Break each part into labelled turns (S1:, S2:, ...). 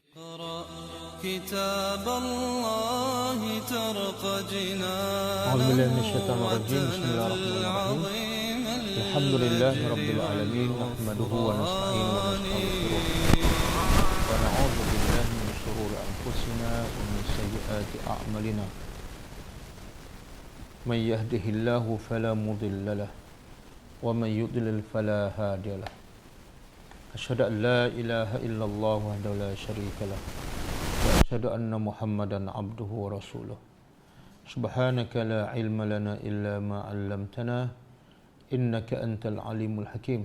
S1: اقرأ كتاب الله ترق جنانا
S2: أعوذ بالله من الشيطان الرجيم. بسم الله الرحمن الرحيم. الحمد لله رب العالمين، نحمده ونستعينه ونستغفره ونعوذ بالله من شرور أنفسنا ومن سيئات أعمالنا. من يهده الله فلا مضل له ومن يضلل فلا هادي له. أشهد أن لا إله إلا الله وحده لا شريك له وأشهد أن محمدا عبده ورسوله. سبحانك لا علم لنا إلا ما علمتنا إنك أنت العليم الحكيم.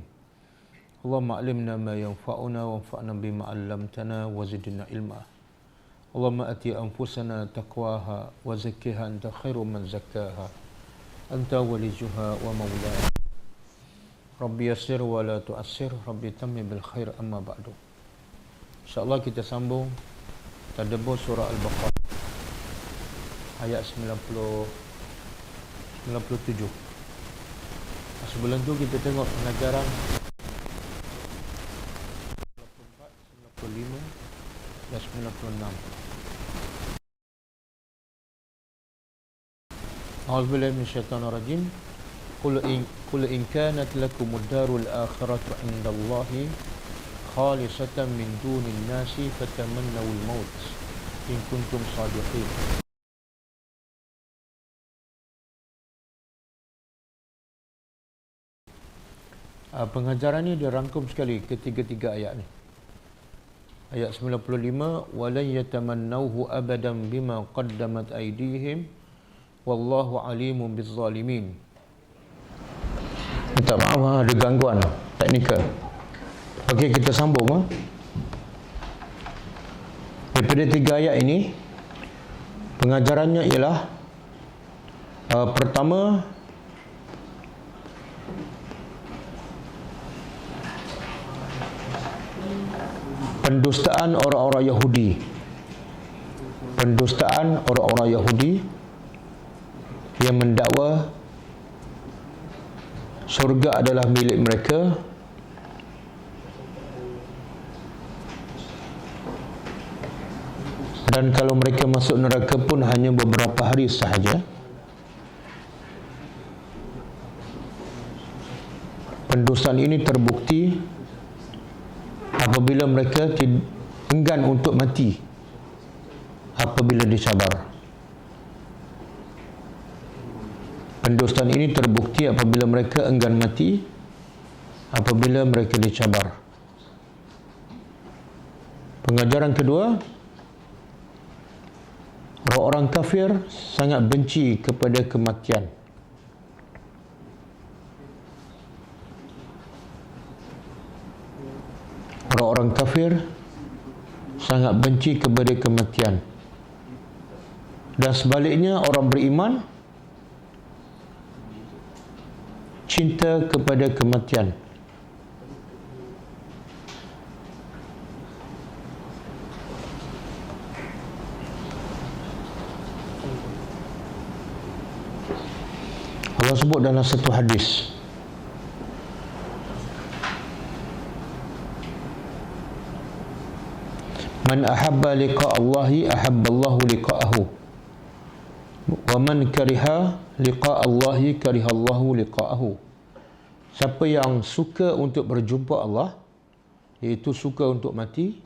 S2: اللهم علمنا ما ينفعنا وانفعنا بما علمتنا وزدنا علما. اللهم أتي أنفسنا تقواها وزكها أنت خير من زكاها أنت وليها ومولاها. Rabbi yassir wa la tu'assir, Rabbi tammi bil khair, amma ba'du. InsyaAllah kita sambung tadabbur surah Al-Baqarah ayat 97. Sebelum tu kita tengok pengajaran 94, 95 dan 96. A'udzubillahi minasyaitonir rajim. Qul in kanat lakumud darul akhiratu 'indallahi khalisatan min dunin nasi fatamannawul maut in kuntum shadiqin. Pengajaran ini dirangkum sekali ketiga-tiga ayat ni. Ayat 95, walan yatamannawhu abadan bima qaddamat aydihim wallahu alimun bizzalimin. Minta maaf, ada gangguan teknikal. Okey, kita sambung. Daripada tiga ayat ini, pengajarannya ialah pertama, pendustaan orang-orang Yahudi. Pendustaan orang-orang Yahudi yang mendakwa syurga adalah milik mereka dan kalau mereka masuk neraka pun hanya beberapa hari sahaja. Pendustaan ini terbukti apabila mereka enggan untuk mati apabila dicabar. Pendustaan ini terbukti apabila mereka enggan mati apabila mereka dicabar. Pengajaran kedua, orang-orang kafir sangat benci kepada kematian. Orang-orang kafir sangat benci kepada kematian. Dan sebaliknya, orang beriman cinta kepada kematian. Allah sebut dalam satu hadis, man ahabba liqa Allahi ahabba Allahu liqa'ahu wa man kariha liqa Allahi kariha Allahu liqa'ahu. Siapa yang suka untuk berjumpa Allah, iaitu suka untuk mati,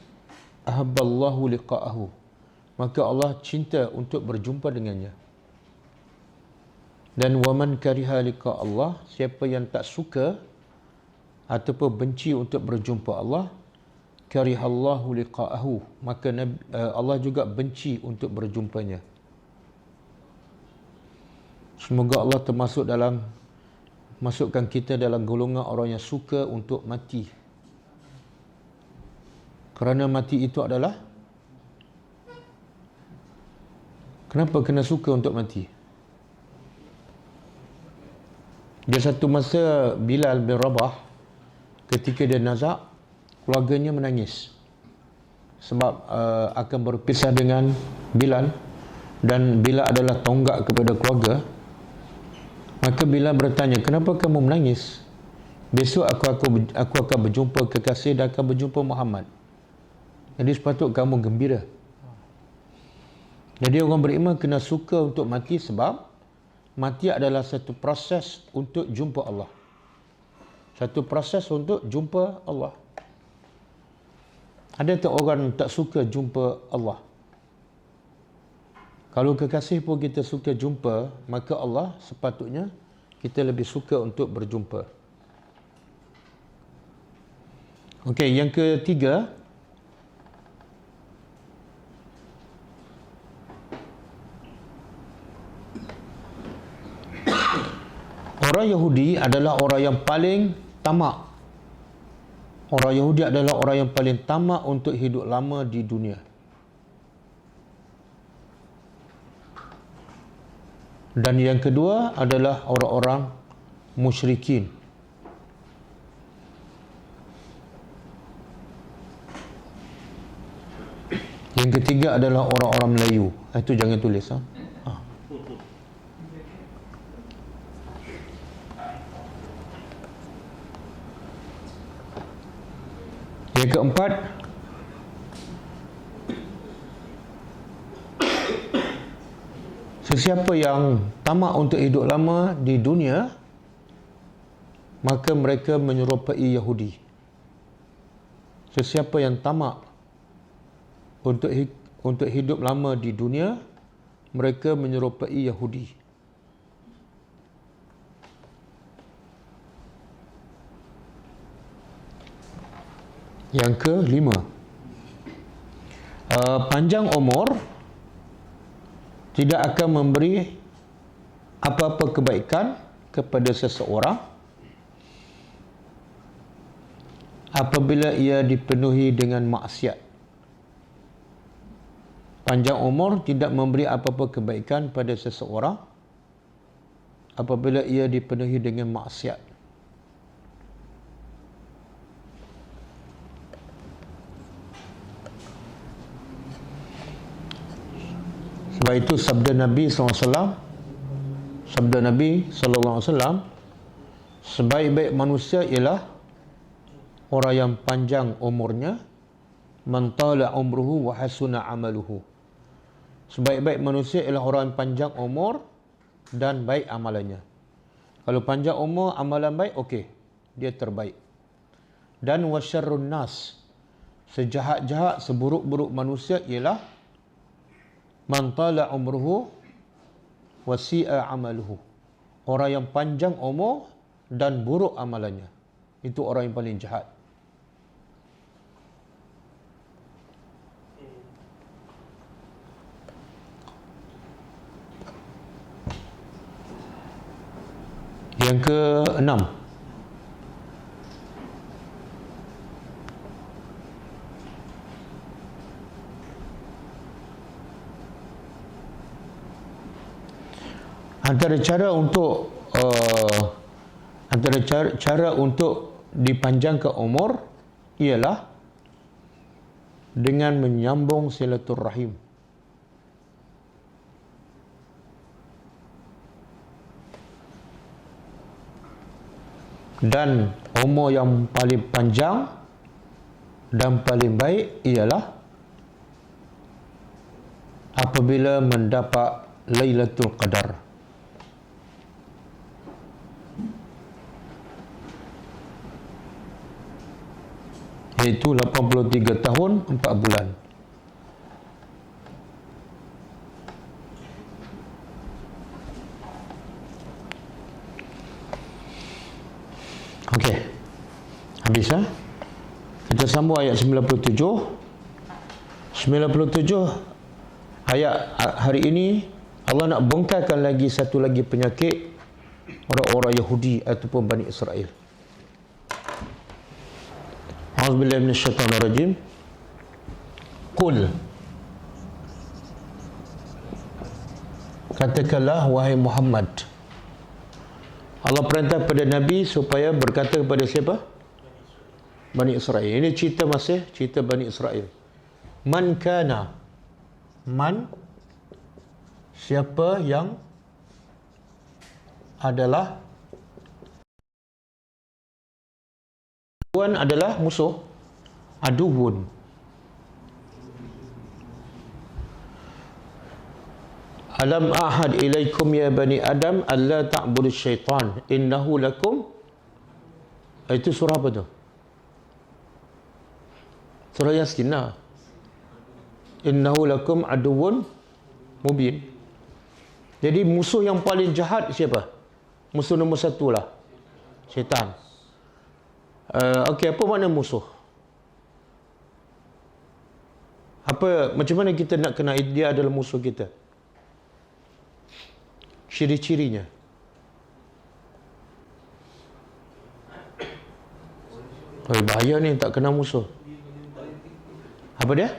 S2: ahabba Allahu liqa'ahu, maka Allah cinta untuk berjumpa dengannya. Dan wa man kariha liqa Allah, siapa yang tak suka ataupun benci untuk berjumpa Allah, kariha Allahu liqa'ahu, maka Allah juga benci untuk berjumpanya. Semoga Allah masukkan kita dalam golongan orang yang suka untuk mati. Kerana mati itu adalah, kenapa kena suka untuk mati? Dia satu masa Bilal bin Rabah, ketika dia nazak, keluarganya menangis sebab akan berpisah dengan Bilal, dan Bilal adalah tonggak kepada keluarga. Maka Bilal bertanya, kenapa kamu menangis? Besok aku akan berjumpa kekasih dan akan berjumpa Muhammad. Jadi sepatutnya kamu gembira. Jadi orang beriman kena suka untuk mati sebab mati adalah satu proses untuk jumpa Allah. Satu proses untuk jumpa Allah. Ada tak orang tak suka jumpa Allah? Kalau kekasih pun kita suka jumpa, maka Allah sepatutnya kita lebih suka untuk berjumpa. Okey, yang ketiga, orang Yahudi adalah orang yang paling tamak. Orang Yahudi adalah orang yang paling tamak untuk hidup lama di dunia. Dan yang kedua adalah orang-orang musyrikin. Yang ketiga adalah orang-orang Melayu. Itu jangan tulis. Yang keempat, sesiapa yang tamak untuk hidup lama di dunia, maka mereka menyerupai Yahudi. Sesiapa yang tamak untuk hidup lama di dunia, mereka menyerupai Yahudi. Yang kelima, panjang umur tidak akan memberi apa-apa kebaikan kepada seseorang apabila ia dipenuhi dengan maksiat. Panjang umur tidak memberi apa-apa kebaikan pada seseorang apabila ia dipenuhi dengan maksiat. Sebab itu sabda Nabi SAW, sebaik-baik manusia ialah orang yang panjang umurnya, man tala umruhu wa hasuna amaluhu. Sebaik-baik manusia ialah orang yang panjang umur dan baik amalannya. Kalau panjang umur, amalan baik, okey, dia terbaik. Dan wasyarrun nas, sejahat-jahat, seburuk-buruk manusia ialah man tala umruhu wasi'a amaluhu. Orang yang panjang umur dan buruk amalannya. Itu orang yang paling jahat. Yang keenam, antara cara untuk dipanjangkan umur ialah dengan menyambung silaturrahim. Dan umur yang paling panjang dan paling baik ialah apabila mendapat Lailatul Qadar. Iaitu 83 tahun 4 bulan. Okey. Habis Kita sambung ayat 97. 97 ayat hari ini Allah nak bongkarkan lagi satu lagi penyakit orang-orang Yahudi ataupun Bani Israel. A'udzubillahi minasyaitonirrajim. Qul, katakanlah wahai Muhammad. Allah perintah pada Nabi supaya berkata kepada siapa? Bani Israel. Ini cerita Bani Israel. Man kana, man, siapa yang adalah, aduan adalah musuh, aduun. Alam ahad ilaikum ya bani Adam alla ta'budu syaitan innahu lakum. Itu surah apa tu? Surah Yasin lah. Innahu lakum aduwwun mubin. Jadi musuh yang paling jahat siapa? Musuh nombor satu lah, syaitan. Okey, apa makna musuh? Macam mana kita nak kenal dia adalah musuh kita? Ciri-cirinya. Bahaya ni tak kenal musuh. Apa dia?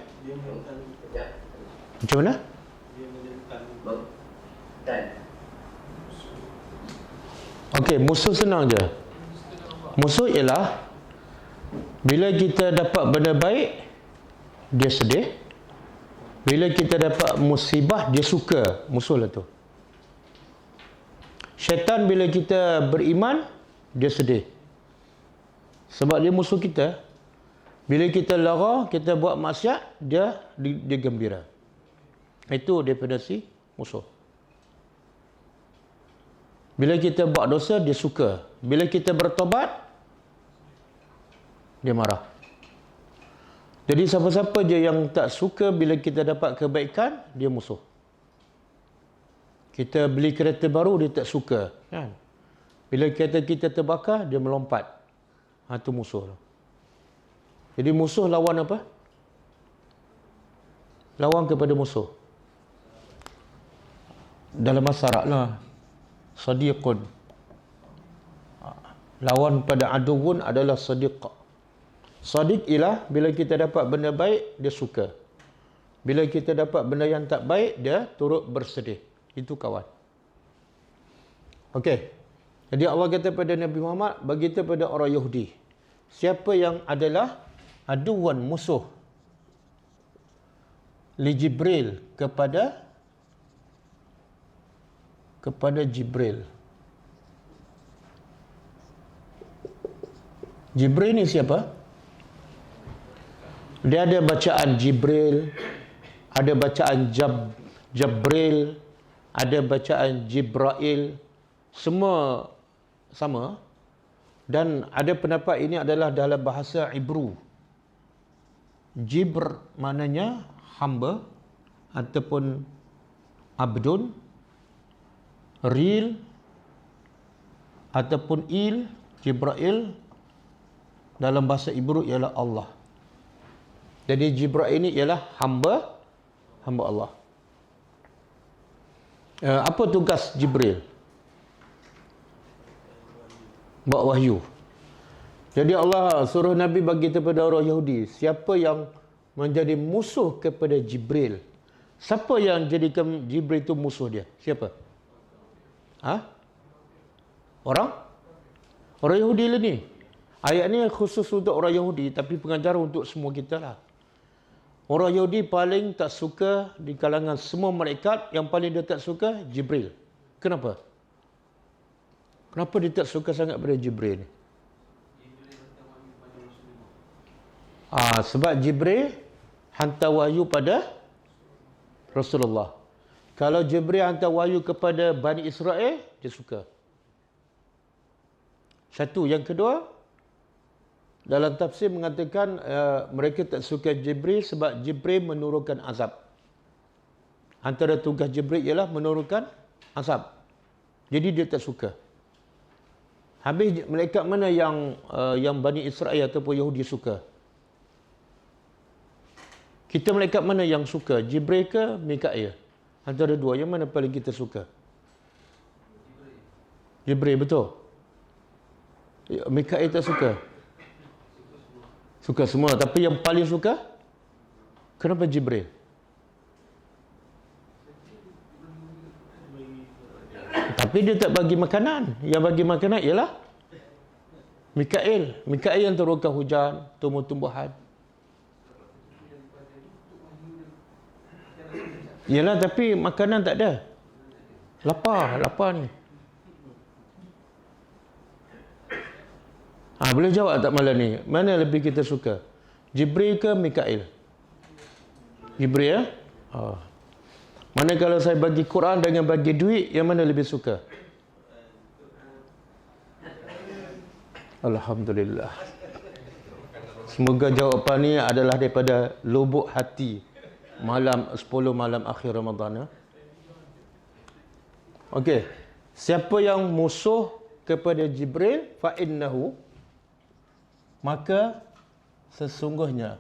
S2: Macam mana? Okey, musuh senang je. Musuh ialah bila kita dapat benda baik, dia sedih. Bila kita dapat musibah, dia suka. Musuh lah tu. Syaitan bila kita beriman, dia sedih. Sebab dia musuh kita. Bila kita lara, kita buat maksiat, dia gembira. Itu definisi musuh. Bila kita buat dosa, dia suka. Bila kita bertobat, dia marah. Jadi siapa-siapa je yang tak suka bila kita dapat kebaikan, dia musuh. Kita beli kereta baru, dia tak suka. Kan? Bila kereta kita terbakar, dia melompat. Itu musuh. Jadi musuh lawan apa? Lawan kepada musuh. Dalam bahasa Arab lah. Sadiqun. Lawan pada aduwun adalah sadiq. Sadiq ialah bila kita dapat benda baik, dia suka. Bila kita dapat benda yang tak baik, dia turut bersedih. Itu kawan. Okey. Jadi Allah kata pada Nabi Muhammad, beritahu pada orang Yahudi, siapa yang adalah aduwan musuh li Jibril kepada Jibril. Jibril ni siapa? Dia ada bacaan Jibril, ada bacaan Jabril, ada bacaan Jibrail, semua sama. Dan ada pendapat ini adalah dalam bahasa Ibru. Jibr maknanya hamba ataupun abdun. Ril ataupun Jibrail dalam bahasa Ibru ialah Allah. Jadi Jibrail ini ialah hamba Allah. Apa tugas Jibril? Bawa wahyu. Jadi Allah suruh Nabi bagi kepada orang Yahudi, siapa yang menjadi musuh kepada Jibril? Siapa yang jadikan Jibril itu musuh dia? Siapa? Orang Yahudi lah ni. Ayat ni khusus untuk orang Yahudi, tapi pengajaran untuk semua kita lah. Orang Yahudi paling tak suka di kalangan semua malaikat, yang paling dia tak suka Jibril. Kenapa? Kenapa dia tak suka sangat pada Jibril ni? Sebab Jibril hantar wahyu pada Rasulullah. Kalau Jibril hantar wahyu kepada Bani Israel, dia suka. Satu. Yang kedua, dalam tafsir mengatakan mereka tak suka Jibril sebab Jibril menurunkan azab. Antara tugas Jibril ialah menurunkan azab. Jadi dia tak suka. Habis malaikat mana yang Bani Israel ataupun Yahudi suka? Kita malaikat mana yang suka? Jibril ke Mikail? Antara dua, yang mana paling kita suka? Jibril, betul. Mikail tak suka? Suka semua. Tapi yang paling suka? Kenapa Jibril? Tapi dia tak bagi makanan. Yang bagi makanan ialah Mikail. Mikail yang turunkan hujan, tumbuh-tumbuhan. Yalah, tapi makanan tak ada. Lapar ni. Boleh jawab tak malam ni? Mana lebih kita suka? Jibril ke Mikail? Jibril ya? Mana kalau saya bagi Quran dengan bagi duit, yang mana lebih suka? Alhamdulillah. Semoga jawapan ni adalah daripada lubuk hati malam 10 malam akhir Ramadan. Okey. Siapa yang musuh kepada Jibril, fa innahu, maka sesungguhnya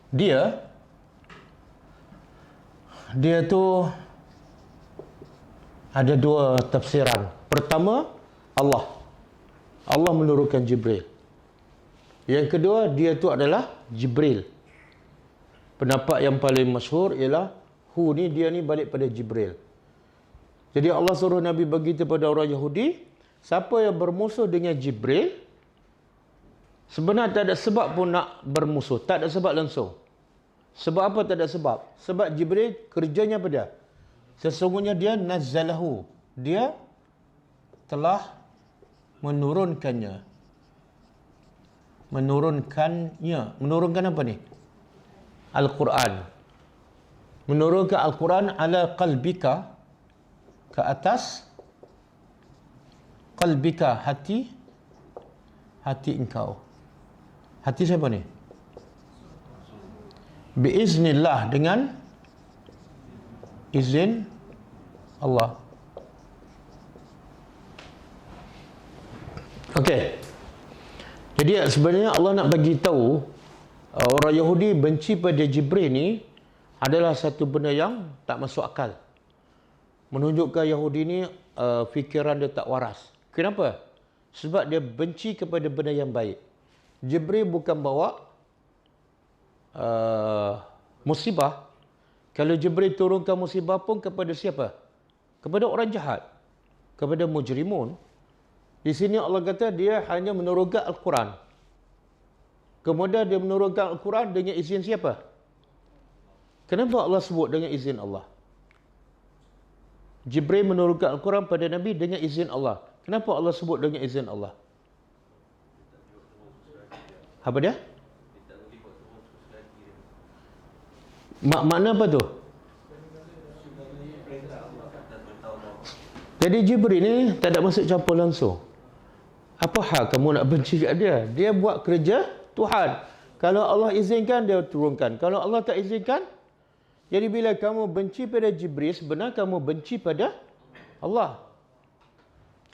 S2: dia tu ada dua tafsiran. Pertama, Allah menurunkan Jibril. Yang kedua, dia tu adalah Jibril. Pendapat yang paling masyhur ialah dia ni balik pada Jibril. Jadi Allah suruh Nabi bagi kepada orang Yahudi, siapa yang bermusuh dengan Jibril, sebenarnya tak ada sebab pun nak bermusuh, tak ada sebab langsung. Sebab apa tak ada sebab? Sebab Jibril kerjanya apa dia? Sesungguhnya dia nazzalahu. Dia telah menurunkannya. Menurunkan apa ni? Al-Quran. Menurunkan Al-Quran ala qalbika, ke atas qalbika, hati engkau. Hati siapa ni? Biiznillah, dengan izin Allah. Okey. Jadi sebenarnya Allah nak bagi tahu orang Yahudi benci pada Jibril ni adalah satu benda yang tak masuk akal. Menunjukkan Yahudi ni fikiran dia tak waras. Kenapa? Sebab dia benci kepada benda yang baik. Jibril bukan bawa musibah. Kalau Jibril turunkan musibah pun kepada siapa? Kepada orang jahat, kepada mujrimun. Di sini Allah kata dia hanya menurunkan Al-Quran. Kemudian dia menurunkan Al-Quran dengan izin siapa? Kenapa Allah sebut dengan izin Allah? Jibril menurunkan Al-Quran pada Nabi dengan izin Allah. Kenapa Allah sebut dengan izin Allah? Apa dia? Makna apa tu? Jadi Jibril ni tak ada masuk campur langsung. Apa hal kamu nak benci kat dia? Dia buat kerja Tuhan. Kalau Allah izinkan, dia turunkan. Kalau Allah tak izinkan, jadi bila kamu benci pada Jibril, sebenarnya kamu benci pada Allah.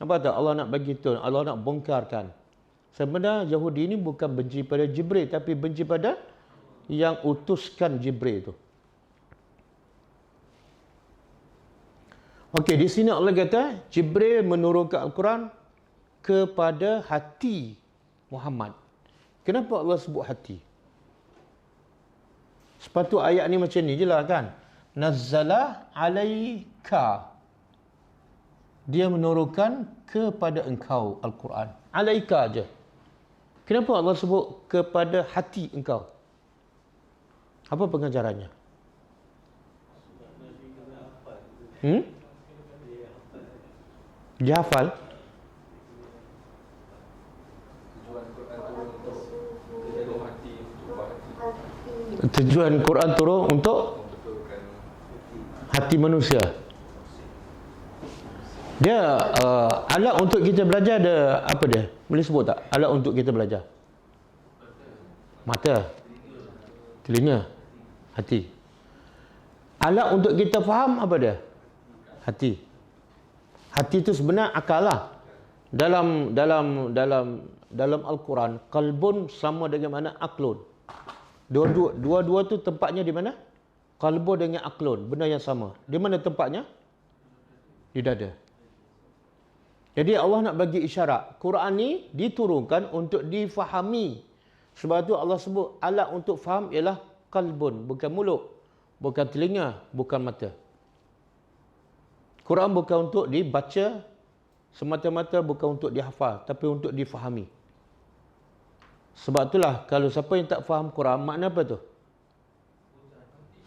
S2: Apa tahu Allah nak bagi tu, Allah nak bongkarkan. Sebenarnya Yahudi ini bukan benci pada Jibril, tapi benci pada yang utuskan Jibril tu. Okey, di sini Allah kata Jibril menurunkan Al-Quran kepada hati Muhammad. Kenapa Allah sebut hati? Sepatut ayat ni macam ni je lah kan. Nazzala alaika. Dia menurunkan kepada engkau Al-Quran. Alaika aja. Kenapa Allah sebut kepada hati engkau? Apa pengajarannya? Dia hafal? Tujuan Quran turun untuk hati manusia. Dia alat untuk kita belajar ada apa dia? Boleh sebut tak? Alat untuk kita belajar. Mata, telinga, hati. Alat untuk kita faham apa dia? Hati. Hati itu sebenarnya akal lah. Dalam Al-Quran, qalbun sama dengan mana aklun. Dua-dua tu tempatnya di mana? Qalbu dengan aklun, benda yang sama. Di mana tempatnya? Di dada. Jadi Allah nak bagi isyarat, Quran ni diturunkan untuk difahami. Sebab tu Allah sebut alat untuk faham ialah qalbun, bukan mulut, bukan telinga, bukan mata. Quran bukan untuk dibaca semata-mata, bukan untuk dihafal, tapi untuk difahami. Sebab itulah kalau siapa yang tak faham Quran, makna apa tu?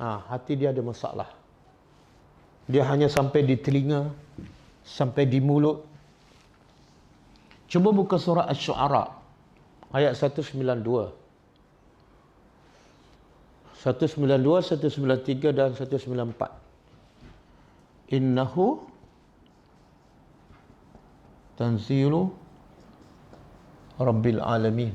S2: Hati dia ada masalah. Dia hanya sampai di telinga, sampai di mulut. Cuba buka surah Asy-Syu'ara ayat 192. 192, 193 dan 194. Innahu tanzilu Rabbil Alamin.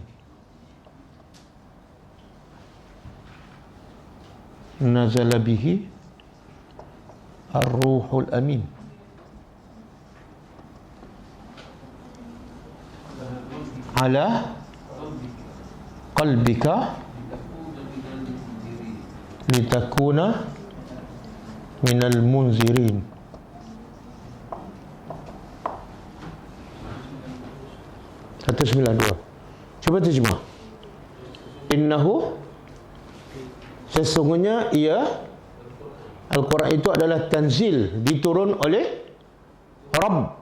S2: Nazala bihi Ar-Ruhul Amin. Ala qalbika litakuna minal munzirin. Satu 92. Cuba terjemah. Innahu, sesungguhnya ia, Al-Quran itu adalah tanzil, diturun oleh Rabb.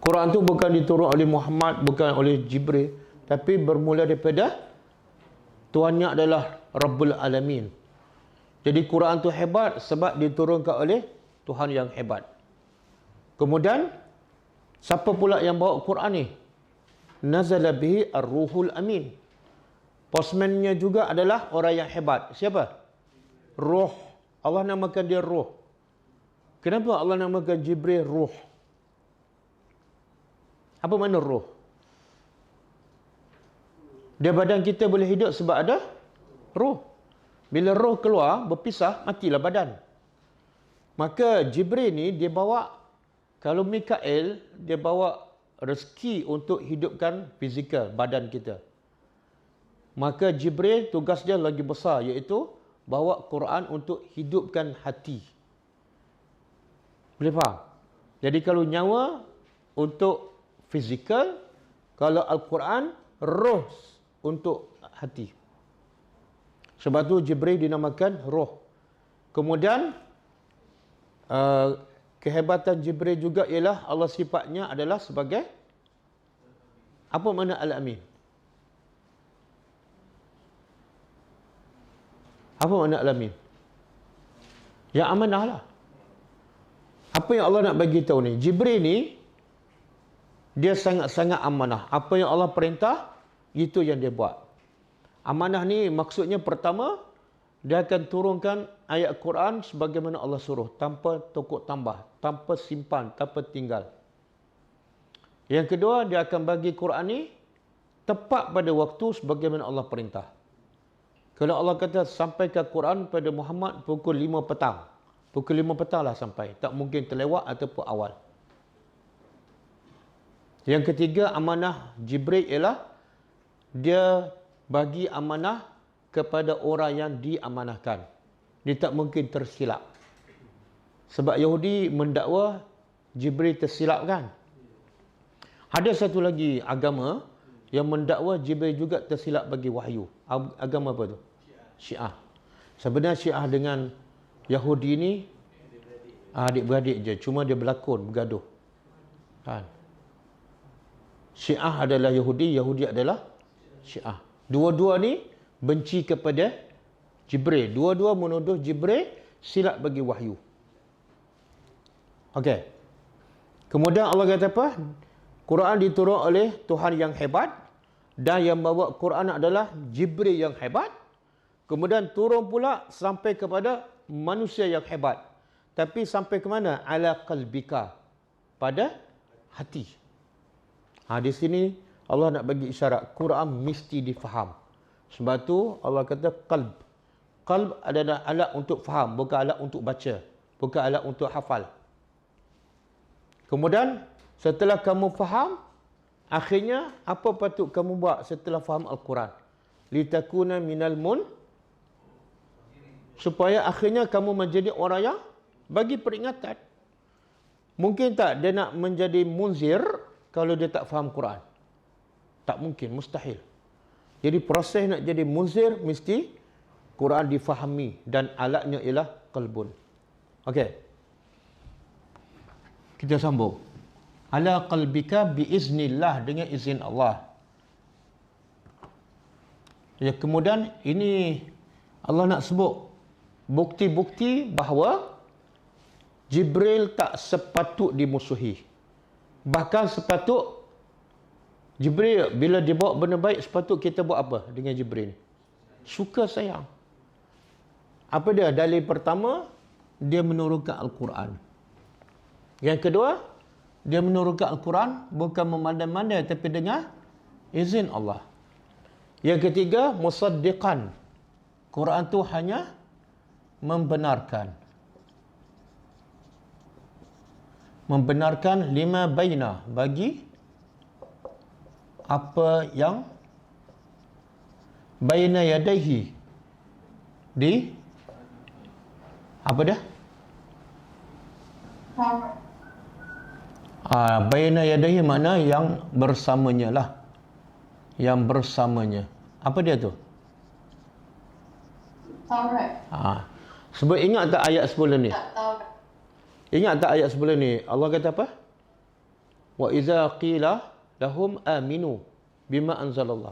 S2: Quran itu bukan diturun oleh Muhammad, bukan oleh Jibril, tapi bermula daripada Tuhannya adalah Rabbul Alamin. Jadi Quran itu hebat sebab diturunkan oleh Tuhan yang hebat. Kemudian, siapa pula yang bawa Quran ni? Nazala bihi Ar-Ruhul Amin. Postman-nya juga adalah orang yang hebat. Siapa? Ruh. Allah namakan dia Ruh. Kenapa Allah namakan Jibril Ruh? Apa makna Ruh? Dia badan kita boleh hidup sebab ada Ruh. Bila roh keluar, berpisah, matilah badan. Maka Jibril ni dia bawa, kalau Mikael, dia bawa rezeki untuk hidupkan fizikal badan kita. Maka Jibril tugas dia lagi besar, iaitu bawa Quran untuk hidupkan hati. Boleh faham? Jadi kalau nyawa untuk fizikal, kalau Al-Quran roh untuk hati. Sebab tu Jibril dinamakan roh. Kemudian kehebatan Jibril juga ialah Allah sifatnya adalah sebagai apa makna Al-Amin? Apa makna Al-Amin? Yang amanah lah. Apa yang Allah nak bagi tahu ni? Jibril ni dia sangat-sangat amanah. Apa yang Allah perintah, itu yang dia buat. Amanah ni maksudnya pertama, dia akan turunkan ayat Quran sebagaimana Allah suruh, tanpa tokok tambah, tanpa simpan, tanpa tinggal. Yang kedua, dia akan bagi Quran ni tepat pada waktu sebagaimana Allah perintah. Kalau Allah kata sampaikan Quran pada Muhammad pukul 5 petang, pukul 5 petang lah sampai. Tak mungkin terlewat ataupun awal. Yang ketiga, amanah Jibril ialah dia bagi amanah kepada orang yang diamanahkan. Dia tak mungkin tersilap. Sebab Yahudi mendakwa Jibril tersilap kan. Ada satu lagi agama yang mendakwa Jibril juga tersilap bagi wahyu. Agama apa tu? Syiah. Sebenarnya Syiah dengan Yahudi ni adik-beradik je. Cuma dia berlakon, bergaduh. Kan? Syiah adalah Yahudi, Yahudi adalah Syiah. Dua-dua ni benci kepada Jibril. Dua-dua menuduh Jibril silap bagi wahyu. Okey. Kemudian Allah kata apa? Quran diturun oleh Tuhan yang hebat, dan yang bawa Quran adalah Jibril yang hebat. Kemudian turun pula sampai kepada manusia yang hebat. Tapi sampai ke mana? Ala qalbika. Pada hati. Di sini Allah nak bagi isyarat, Quran mesti difaham. Sebab tu Allah kata qalb. Qalb adalah alat untuk faham, bukan alat untuk baca, bukan alat untuk hafal. Kemudian setelah kamu faham, akhirnya apa patut kamu buat setelah faham Al-Quran? Litakuna minal supaya akhirnya kamu menjadi orang yang bagi peringatan. Mungkin tak dia nak menjadi munzir kalau dia tak faham Quran? Tak mungkin, mustahil. Jadi proses nak jadi munzir mesti Quran difahami dan alatnya ialah qalbun. Okey. Kita sambung. Ala qalbika biiznillah, dengan izin Allah. Ya, kemudian ini Allah nak sebut bukti-bukti bahawa Jibril tak sepatut dimusuhi. Bahkan sepatut Jibril bila dia bawa benda baik, sepatut kita buat apa dengan Jibril? Suka sayang. Apa dia? Dalil pertama, dia menurunkan Al-Quran. Yang kedua, dia menurunkan Al-Quran bukan memandai-mandai tapi dengan izin Allah. Yang ketiga, musaddiqan. Quran tu hanya membenarkan. Membenarkan lima baina, bagi apa yang baina yadaihi, di apa dah? Baina yadaihi makna yang bersamanya lah. Yang bersamanya. Apa dia tu?
S3: Taurat.
S2: Sebab ingat tak ayat sebelum ni?
S3: Tak tahu.
S2: Ingat tak ayat sebelum ni? Allah kata apa? Wa iza qila lahum aminu bima anzalallah.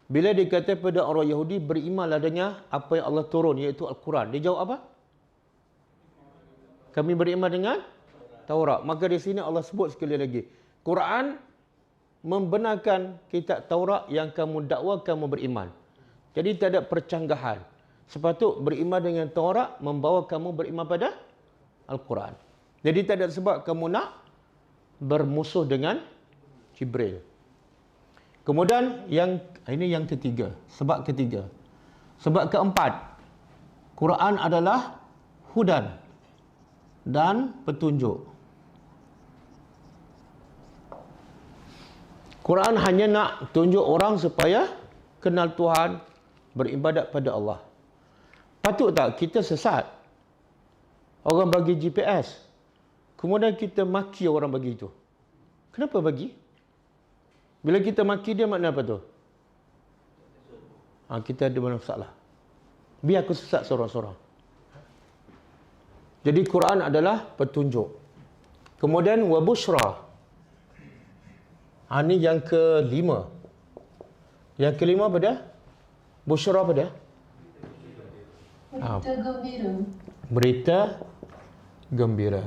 S2: Bila dikata pada orang Yahudi, berimanlah dengan apa yang Allah turun, iaitu Al-Quran. Dia jawab apa? Kami beriman dengan Taurat. Maka di sini Allah sebut sekali lagi, Quran membenarkan kitab Taurat yang kamu dakwa kamu beriman. Jadi tak ada percanggahan. Sepatut beriman dengan Taurat membawa kamu beriman pada Al-Quran. Jadi tak ada sebab kamu nak bermusuh dengan Jibril. Kemudian ini yang ketiga, sebab ketiga. Sebab keempat, Quran adalah hudan dan petunjuk. Quran hanya nak tunjuk orang supaya kenal Tuhan, beribadat pada Allah. Patut tak kita sesat? Orang bagi GPS, kemudian kita maki orang bagi itu. Kenapa bagi? Bila kita maki dia, makna apa tu? Kita ada masalah. Biar aku sesat seorang-seorang. Jadi Quran adalah petunjuk. Kemudian wabushra. Ini yang kelima. Yang kelima apa dia? Bushra apa dia?
S3: Berita gembira.
S2: Berita gembira.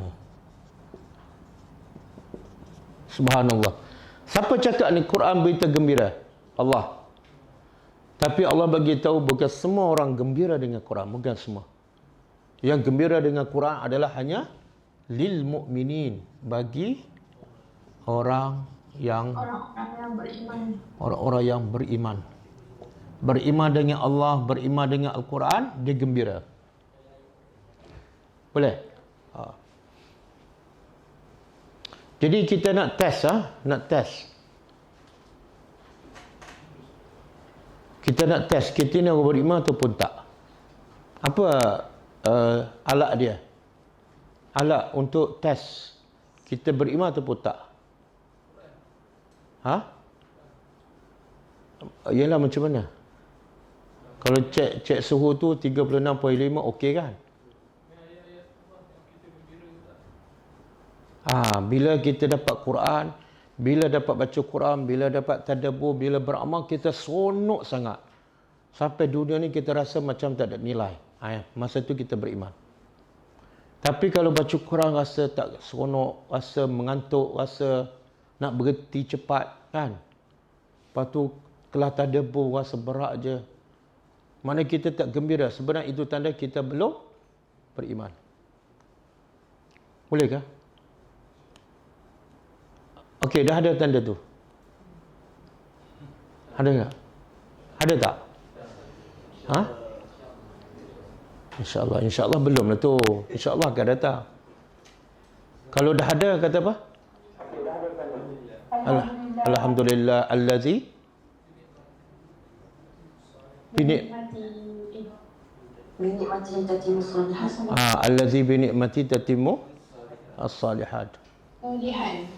S2: Subhanallah. Siapa cakap ni Quran berita gembira? Allah. Tapi Allah bagi tahu bukan semua orang gembira dengan Quran, bukan semua. Yang gembira dengan Quran adalah hanya lil mu'minin, bagi orang-orang yang
S3: beriman.
S2: Orang-orang yang beriman. Beriman dengan Allah, beriman dengan Al-Quran, dia gembira. Boleh? Jadi kita nak test, nak test. Kita nak test kita ni orang beriman ataupun tak. Apa alat dia? Alat untuk test kita beriman ataupun tak? Yalah, macam mana? Kalau cek suhu tu 36.5 okey kan? Bila kita dapat Quran, bila dapat baca Quran, bila dapat tadabbur, bila beramal, kita seronok sangat. Sampai dunia ni kita rasa macam tak ada nilai. Masa tu kita beriman. Tapi kalau baca Quran rasa tak seronok, rasa mengantuk, rasa nak berhenti cepat kan? Lepas tu kelas tadabbur rasa berat je. Mana kita tak gembira. Sebenarnya itu tanda kita belum beriman. Bolehkah? Okey, dah ada tanda tu. Ada tak? Ada tak? InsyaAllah. InsyaAllah belum lah tu. InsyaAllah akan datang. Kalau dah ada, kata apa? Alhamdulillah allazi
S3: binikmati tatimmu shalihat.
S2: Allazi binikmati tatimmu as-salihat.
S3: Lihat.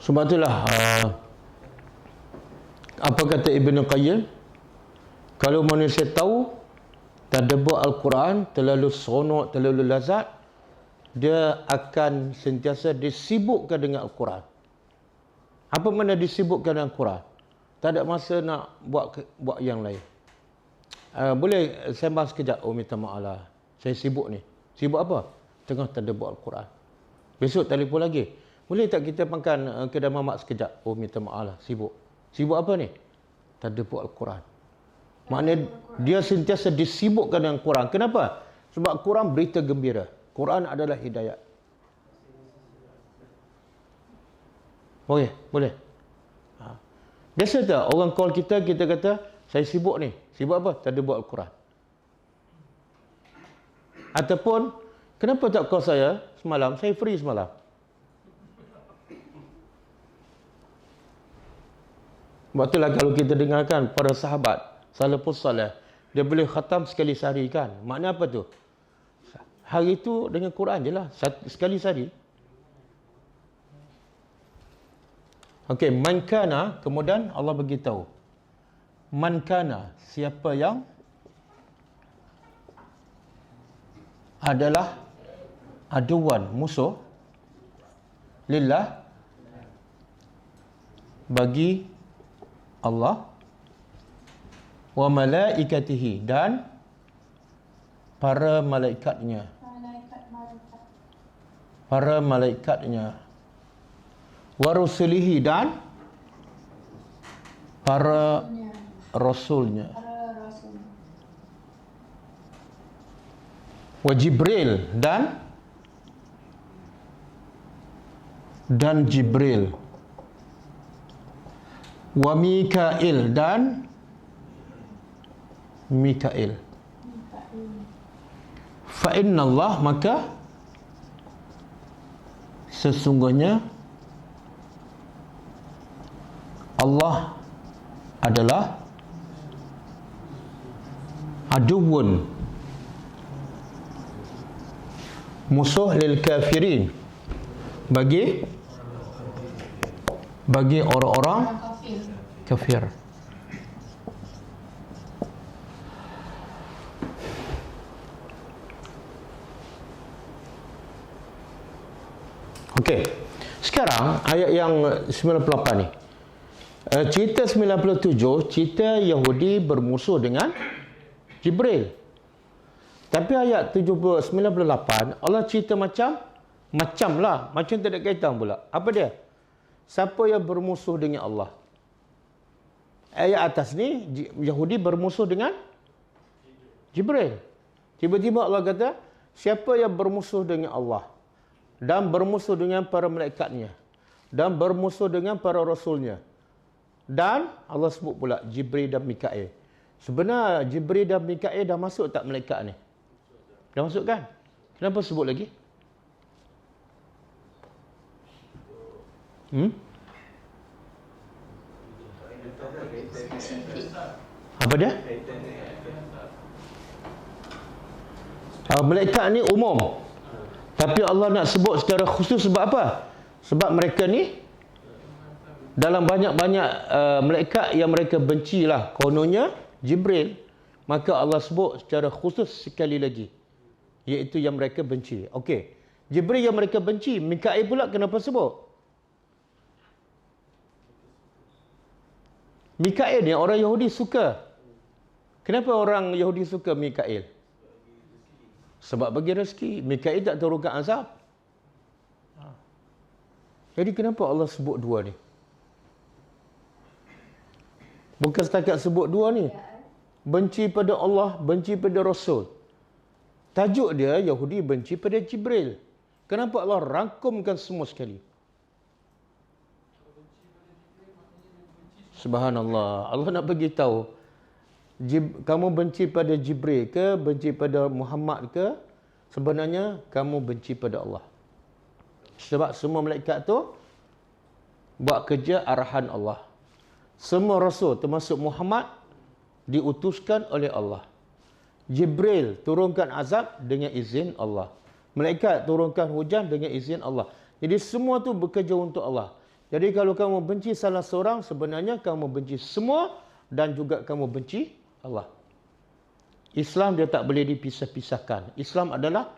S2: Sebab itulah apa kata Ibn Qayyim, kalau manusia tahu tadabbur Al-Quran terlalu seronok, terlalu lazat, dia akan sentiasa disibukkan dengan Al-Quran. Apa makna disibukkan dengan Al-Quran? Tak ada masa nak buat yang lain. Boleh sembang sekejap? Oh, minta maaf lah, saya sibuk ni. Sibuk apa? Tengah tadabbur Al-Quran. Besok telefon lagi. Boleh tak kita makan kedai mamak sekejap? Oh, minta maaf lah, sibuk. Sibuk apa ni? Tadabbur Al-Quran. Maknanya dia sentiasa disibukkan dengan Quran. Kenapa? Sebab Quran berita gembira. Quran adalah hidayat. Boleh? Boleh? Biasa tak orang call kita kata, saya sibuk ni. Sibuk apa? Tak ada buat Al-Quran. Ataupun, kenapa tak call saya semalam? Saya free semalam. Sebab itulah kalau kita dengarkan para sahabat, salafus salih, dia boleh khatam sekali sehari kan. Makna apa tu? Hari tu dengan Quran je lah. Sekali sehari. Okey, man kana, kemudian Allah beritahu. Man kana, siapa yang adalah aduan, musuh, lillah, bagi Allah, wa malaikatihi, dan para malaikatnya. Para malaikatnya. Wa rusulihi, dan para rasulnya. Wa Jibril, dan Jibril. Wa Mikail, dan Mikail. Fa inna Allah, maka sesungguhnya Allah adalah aduun, musuh lil kafirin, bagi orang-orang kafir. Okey. Sekarang ayat yang 98 ni. Cerita 97, cerita Yahudi bermusuh dengan Jibril. Tapi ayat 98 Allah cerita macam tak ada kaitan pula. Apa dia? Siapa yang bermusuh dengan Allah? Ayat atas ni Yahudi bermusuh dengan Jibril. Tiba-tiba Allah kata, siapa yang bermusuh dengan Allah dan bermusuh dengan para malaikatnya dan bermusuh dengan para rasulnya, dan Allah sebut pula Jibril dan Mikail. Sebenarnya Jibril dan Mikail dah masuk tak malaikat ni? Dah masuk kan? Kenapa sebut lagi? Apa dia? Malaikat ni umum. Tapi Allah nak sebut secara khusus sebab apa? Sebab mereka ni dalam banyak-banyak malaikat yang mereka benci lah, kononnya Jibril, maka Allah sebut secara khusus sekali lagi, iaitu yang mereka benci. Okey, Jibril yang mereka benci, Mikail pula kenapa sebut? Mikail ni orang Yahudi suka. Kenapa orang Yahudi suka Mikail? Sebab bagi rezeki. Mikail tak turunkan azab. Jadi kenapa Allah sebut dua ni? Bukan setakat sebut dua ni. Benci pada Allah, benci pada Rasul. Tajuk dia Yahudi benci pada Jibril. Kenapa Allah rangkumkan semua sekali? Subhanallah. Allah nak bagi tahu, kamu benci pada Jibril ke, benci pada Muhammad ke, sebenarnya kamu benci pada Allah. Sebab semua malaikat tu buat kerja arahan Allah. Semua rasul termasuk Muhammad diutuskan oleh Allah. Jibril turunkan azab dengan izin Allah. Malaikat turunkan hujan dengan izin Allah. Jadi semua tu bekerja untuk Allah. Jadi kalau kamu benci salah seorang, sebenarnya kamu benci semua dan juga kamu benci Allah. Islam dia tak boleh dipisah-pisahkan. Islam adalah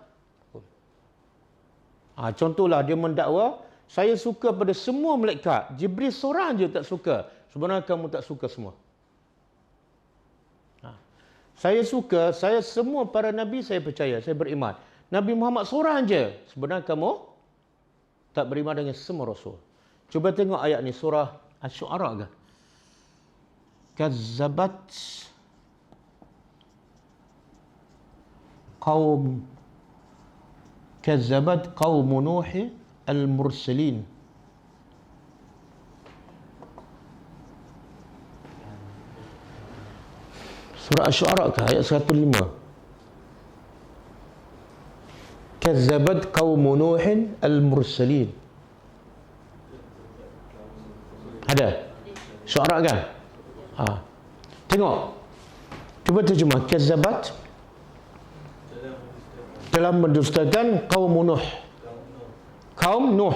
S2: contohlah dia mendakwa, saya suka pada semua malaikat, Jibril seorang je tak suka. Sebenarnya kamu tak suka semua. Saya suka, saya semua para nabi saya percaya, saya beriman. Nabi Muhammad seorang je. Sebenarnya kamu tak beriman dengan semua rasul. Cuba tengok ayat ni, surah Asy-Syu'ara ke? Kazzabat qaum Nuh al-mursalin. Surah Asy-Syu'ara ke ayat 105? Kazzabat qaum Nuh al-mursalin. Ada? Syu'ara kan? Tengok. Cuba terjemah. Kazzabat telah mendustakan kaum Nuh. Kaum Nuh.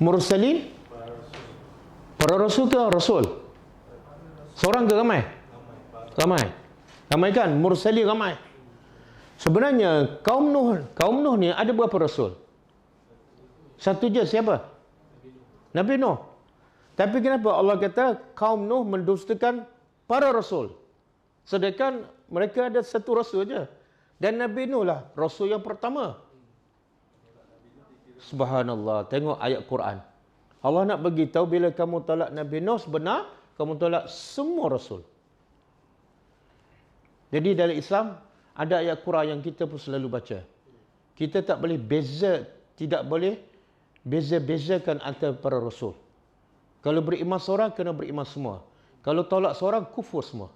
S2: Mursalin para rasul ke rasul? Seorang ke ramai? Ramai. Ramai kan? Mursalin ramai. Sebenarnya kaum Nuh ni ada berapa rasul? Satu je, siapa? Nabi Nuh. Tapi kenapa Allah kata kaum Nuh mendustakan para rasul? Sedangkan mereka ada satu rasul je. Dan Nabi Nuh lah rasul yang pertama. Subhanallah. Tengok ayat Quran. Allah nak bagi tahu bila kamu tolak Nabi Nuh, sebenar kamu tolak semua rasul. Jadi dalam Islam ada ayat Quran yang kita pun selalu baca. Kita tak boleh tidak boleh beza-bezakan antara para rasul. Kalau beriman seorang, kena beriman semua. Kalau tolak seorang, kufur semua.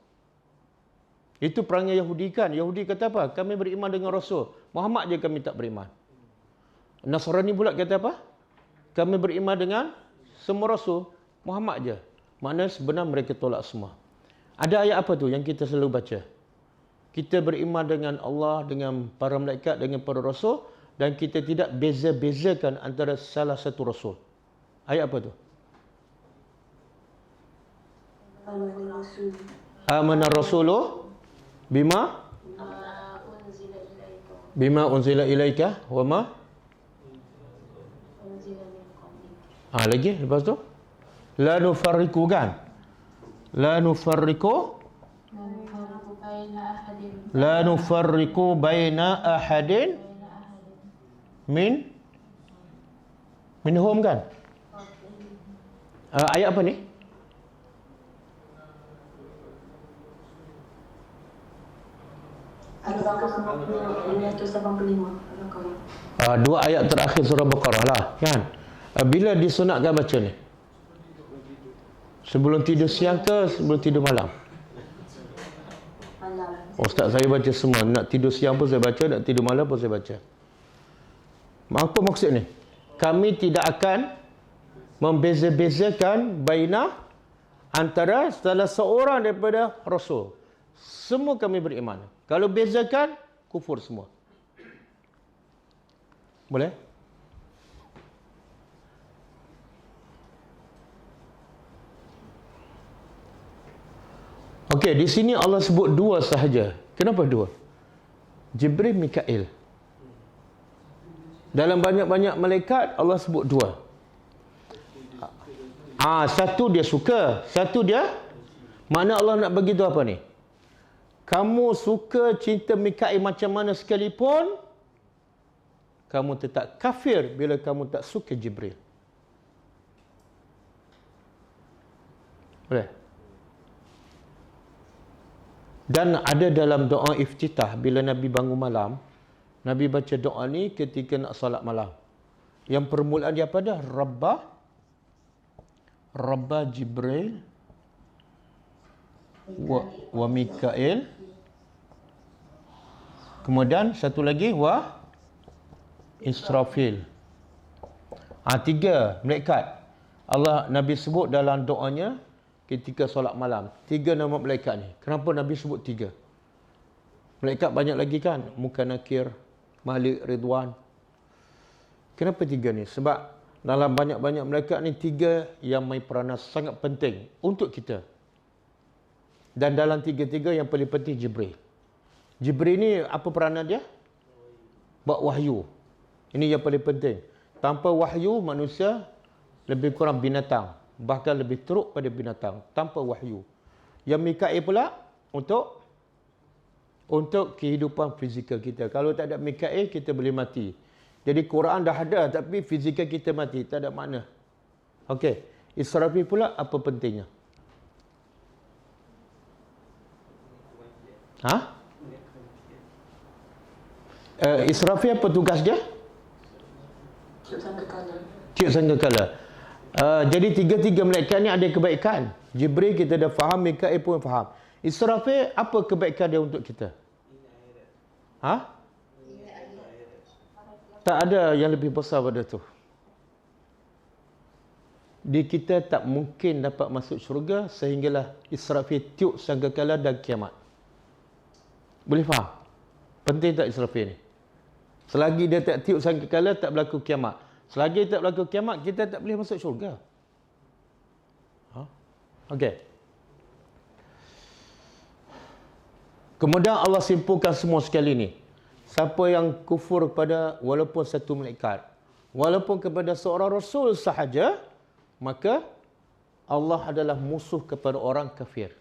S2: Itu perangai Yahudi kan. Yahudi kata apa? Kami beriman dengan Rasul. Muhammad je kami tak beriman. Nasrani pula kata apa? Kami beriman dengan semua Rasul. Muhammad je. Maknanya sebenarnya mereka tolak semua. Ada ayat apa tu yang kita selalu baca? Kita beriman dengan Allah, dengan para malaikat, dengan para Rasul. Dan kita tidak beza-bezakan antara salah satu Rasul. Ayat apa tu? Amana Rasuluh bima unzila ilaika wa ma lagi lepas tu la nufarriqu kan, la nufarriqu baina ahadin minhum kan. Ayat apa ni? Dua ayat terakhir surah Baqarah lah kan. Bila disunatkan baca ni? Sebelum tidur siang ke sebelum tidur malam? Ustaz saya baca semua. Nak tidur siang pun saya baca, nak tidur malam pun saya baca. Apa maksud ni? Kami tidak akan membeza-bezakan baina antara salah seorang daripada Rasul. Semua kami beriman. Kalau bezakan, kufur semua. Boleh? Okey, di sini Allah sebut dua sahaja. Kenapa dua? Jibril, Mikail. Dalam banyak-banyak malaikat, Allah sebut dua. Satu dia suka, satu dia mana Allah nak bagi tahu apa ni? Kamu suka cinta Mikail macam mana sekalipun, kamu tetap kafir bila kamu tak suka Jibril. Boleh? Dan ada dalam doa iftitah, bila Nabi bangun malam, Nabi baca doa ni ketika nak solat malam. Yang permulaan dia apa dah? Rabba Jibril wa Mikail. Kemudian satu lagi wa Israfil. Tiga malaikat. Allah Nabi sebut dalam doanya ketika solat malam. Tiga nama malaikat ni. Kenapa Nabi sebut tiga? Malaikat banyak lagi kan? Muka Nakir, Malik, Ridwan. Kenapa tiga ni? Sebab dalam banyak-banyak malaikat ni, tiga yang main peranan sangat penting untuk kita. Dan dalam tiga-tiga yang paling penting Jibril. Jibril ni apa peranan dia? Bawa wahyu. Ini yang paling penting. Tanpa wahyu, manusia lebih kurang binatang. Bahkan lebih teruk pada binatang. Tanpa wahyu. Yang Mikail pula untuk kehidupan fizikal kita. Kalau tak ada Mikail, kita boleh mati. Jadi Quran dah ada, tapi fizikal kita mati. Tak ada makna. Okey. Israfil pula apa pentingnya? Israfil apa tugas dia?
S3: Tiup sangkakala.
S2: Tiup sangkakala. Jadi tiga-tiga malaikat ni ada kebaikan. Jibril kita dah faham, Mikail pun faham. Israfil apa kebaikan dia untuk kita? Ha? Tak ada yang lebih besar pada tu. Kita tak mungkin dapat masuk syurga sehinggalah Israfil tiup sangkakala dan kiamat. Boleh faham? Penting tak Israfil ni? Selagi dia tak tiup sangkakala, tak berlaku kiamat. Selagi tak berlaku kiamat, kita tak boleh masuk syurga. Okey. Kemudian Allah simpulkan semua sekali ni. Siapa yang kufur kepada walaupun satu malaikat, walaupun kepada seorang rasul sahaja, maka Allah adalah musuh kepada orang kafir.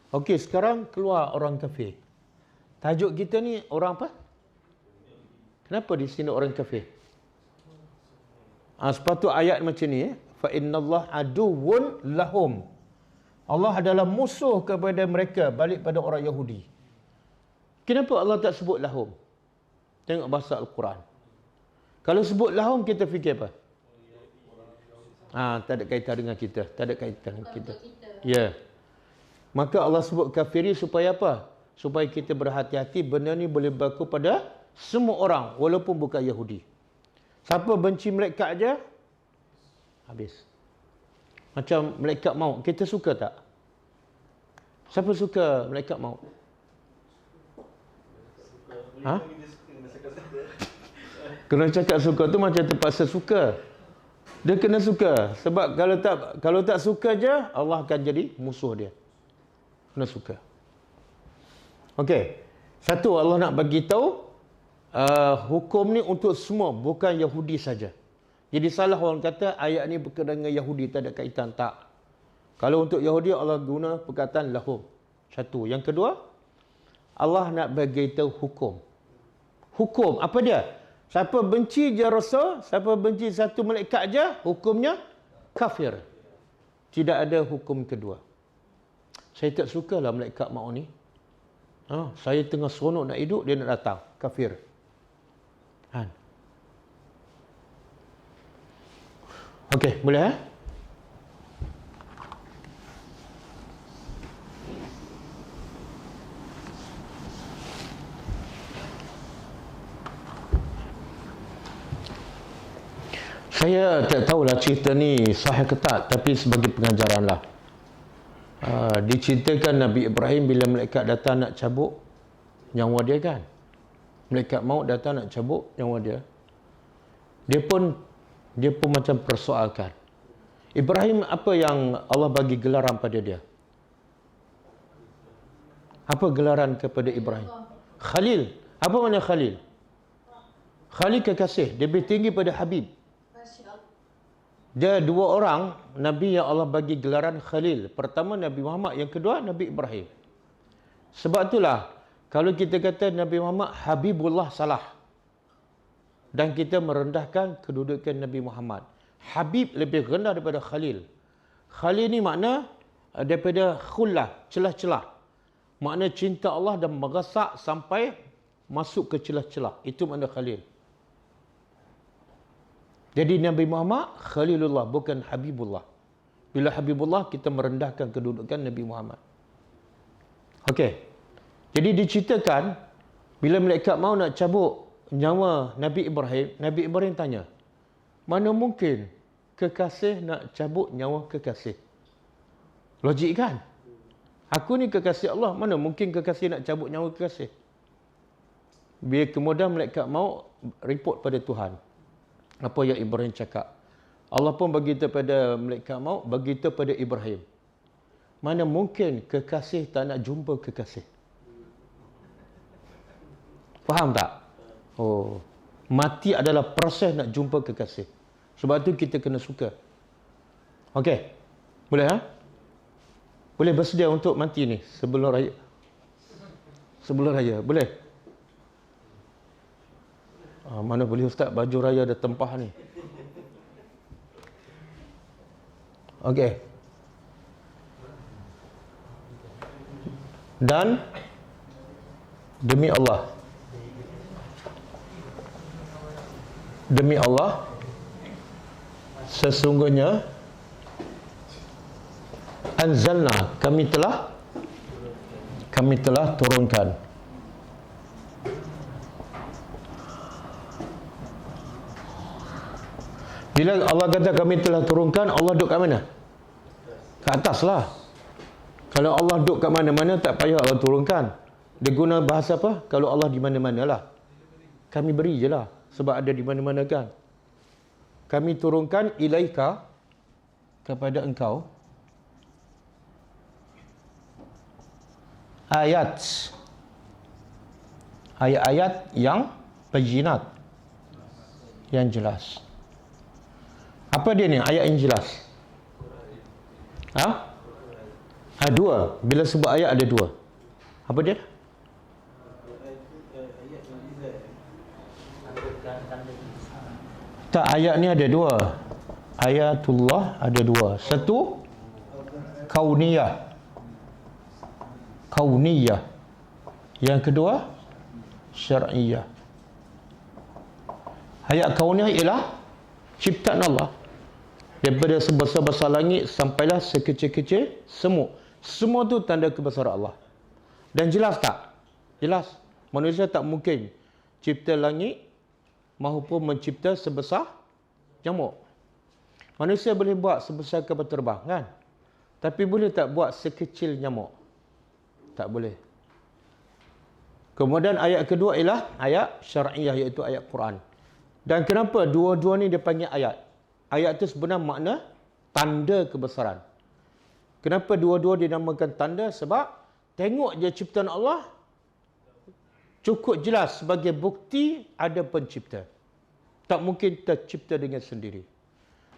S2: Okey, sekarang keluar orang kafir. Tajuk kita ni orang apa? Kenapa di sini orang kafir? Sepatut ayat macam ni, fa innallaha aduwwun lahum. Allah adalah musuh kepada mereka, balik pada orang Yahudi. Kenapa Allah tak sebut lahum? Tengok bahasa Al-Quran. Kalau sebut lahum, kita fikir apa? Tak ada kaitan dengan kita. Tak ada kaitan dengan kita. Ya. Maka Allah sebut kafiri supaya apa? Supaya kita berhati-hati, benda ni boleh berlaku pada semua orang, walaupun bukan Yahudi. Siapa benci malaikat aja, habis. Macam malaikat maut, kita suka tak? Siapa suka malaikat maut? Ha? Kena cakap suka tu macam terpaksa suka. Dia kena suka. Sebab kalau tak suka je, Allah akan jadi musuh dia. Kena suka. Okey. Satu, Allah nak bagi tahu hukum ni untuk semua, bukan Yahudi saja. Jadi salah orang kata ayat ni berkaitan dengan Yahudi, tak ada kaitan. Tak. Kalau untuk Yahudi, Allah guna perkataan lahum. Satu. Yang kedua, Allah nak bagi tahu hukum. Hukum apa dia? Siapa benci je Rasul, siapa benci satu malaikat je, hukumnya kafir. Tidak ada hukum kedua. Saya tak sukalah malaikat maut ni. Saya tengah seronok nak hidup, dia nak datang. Kafir. Okey, boleh Saya tak tahulah cerita ni sahih ke tak, tapi sebagai pengajaran lah. Diceritakan Nabi Ibrahim bila malaikat datang nak cabut nyawa dia kan. Malaikat maut datang nak cabut nyawa dia. Dia pun macam persoalkan. Ibrahim, apa yang Allah bagi gelaran pada dia? Apa gelaran kepada Ibrahim? Khalil. Apa makna Khalil? Khalil kekasih. Dia lebih tinggi pada Habib. Dia dua orang Nabi yang Allah bagi gelaran Khalil. Pertama Nabi Muhammad, yang kedua Nabi Ibrahim. Sebab itulah kalau kita kata Nabi Muhammad Habibullah salah. Dan kita merendahkan kedudukan Nabi Muhammad. Habib lebih rendah daripada Khalil. Khalil ni makna daripada khullah, celah-celah. Makna cinta Allah dan meresak sampai masuk ke celah-celah. Itu makna Khalil. Jadi Nabi Muhammad Khalilullah, bukan Habibullah. Bila Habibullah, kita merendahkan kedudukan Nabi Muhammad. Okey. Jadi diceritakan bila malaikat maut nak cabut nyawa Nabi Ibrahim tanya, mana mungkin kekasih nak cabut nyawa kekasih? Logik kan? Aku ni kekasih Allah, mana mungkin kekasih nak cabut nyawa kekasih? Bila kemudian malaikat maut report pada Tuhan. Apa yang Ibrahim cakap. Allah pun beritahu pada malaikat maut, beritahu pada Ibrahim. Mana mungkin kekasih tak nak jumpa kekasih? Faham tak? Mati adalah proses nak jumpa kekasih. Sebab tu kita kena suka. Okey. Boleh Boleh bersedia untuk mati ni sebelum raya? Sebelum raya, boleh? Mana boleh Ustaz, baju raya ada tempah ni. Okey. Dan demi Allah, demi Allah, sesungguhnya anzalna, kami telah turunkan. Bila Allah kata kami telah turunkan, Allah duduk kat mana? Kat atas lah. Kalau Allah duduk kat mana-mana, tak payah Allah turunkan. Dia guna bahasa apa? Kalau Allah di mana-mana lah. Kami beri je lah. Sebab ada di mana-mana kan. Kami turunkan ilaika, kepada engkau, ayat-ayat yang bayyinat, yang jelas. Apa dia ni ayat yang jelas? Dua. Bila sebut ayat ada dua. Apa dia? Tak, ayat ni ada dua. Ayatullah ada dua. Satu kauniyah. Yang kedua syar'iyah. Ayat kauniyah ialah ciptaan Allah. Daripada sebesar-besar langit sampailah sekecil-kecil semut. Semua tu tanda kebesaran Allah. Dan jelas tak? Jelas. Manusia tak mungkin cipta langit maupun mencipta sebesar nyamuk. Manusia boleh buat sebesar kapal terbang kan? Tapi boleh tak buat sekecil nyamuk? Tak boleh. Kemudian ayat kedua ialah ayat syar'iyah, iaitu ayat Quran. Dan kenapa dua-dua ni dia panggil ayat? Ayat itu sebenarnya makna tanda kebesaran. Kenapa dua-dua dinamakan tanda? Sebab tengok je ciptaan Allah cukup jelas sebagai bukti ada pencipta. Tak mungkin tercipta dengan sendiri.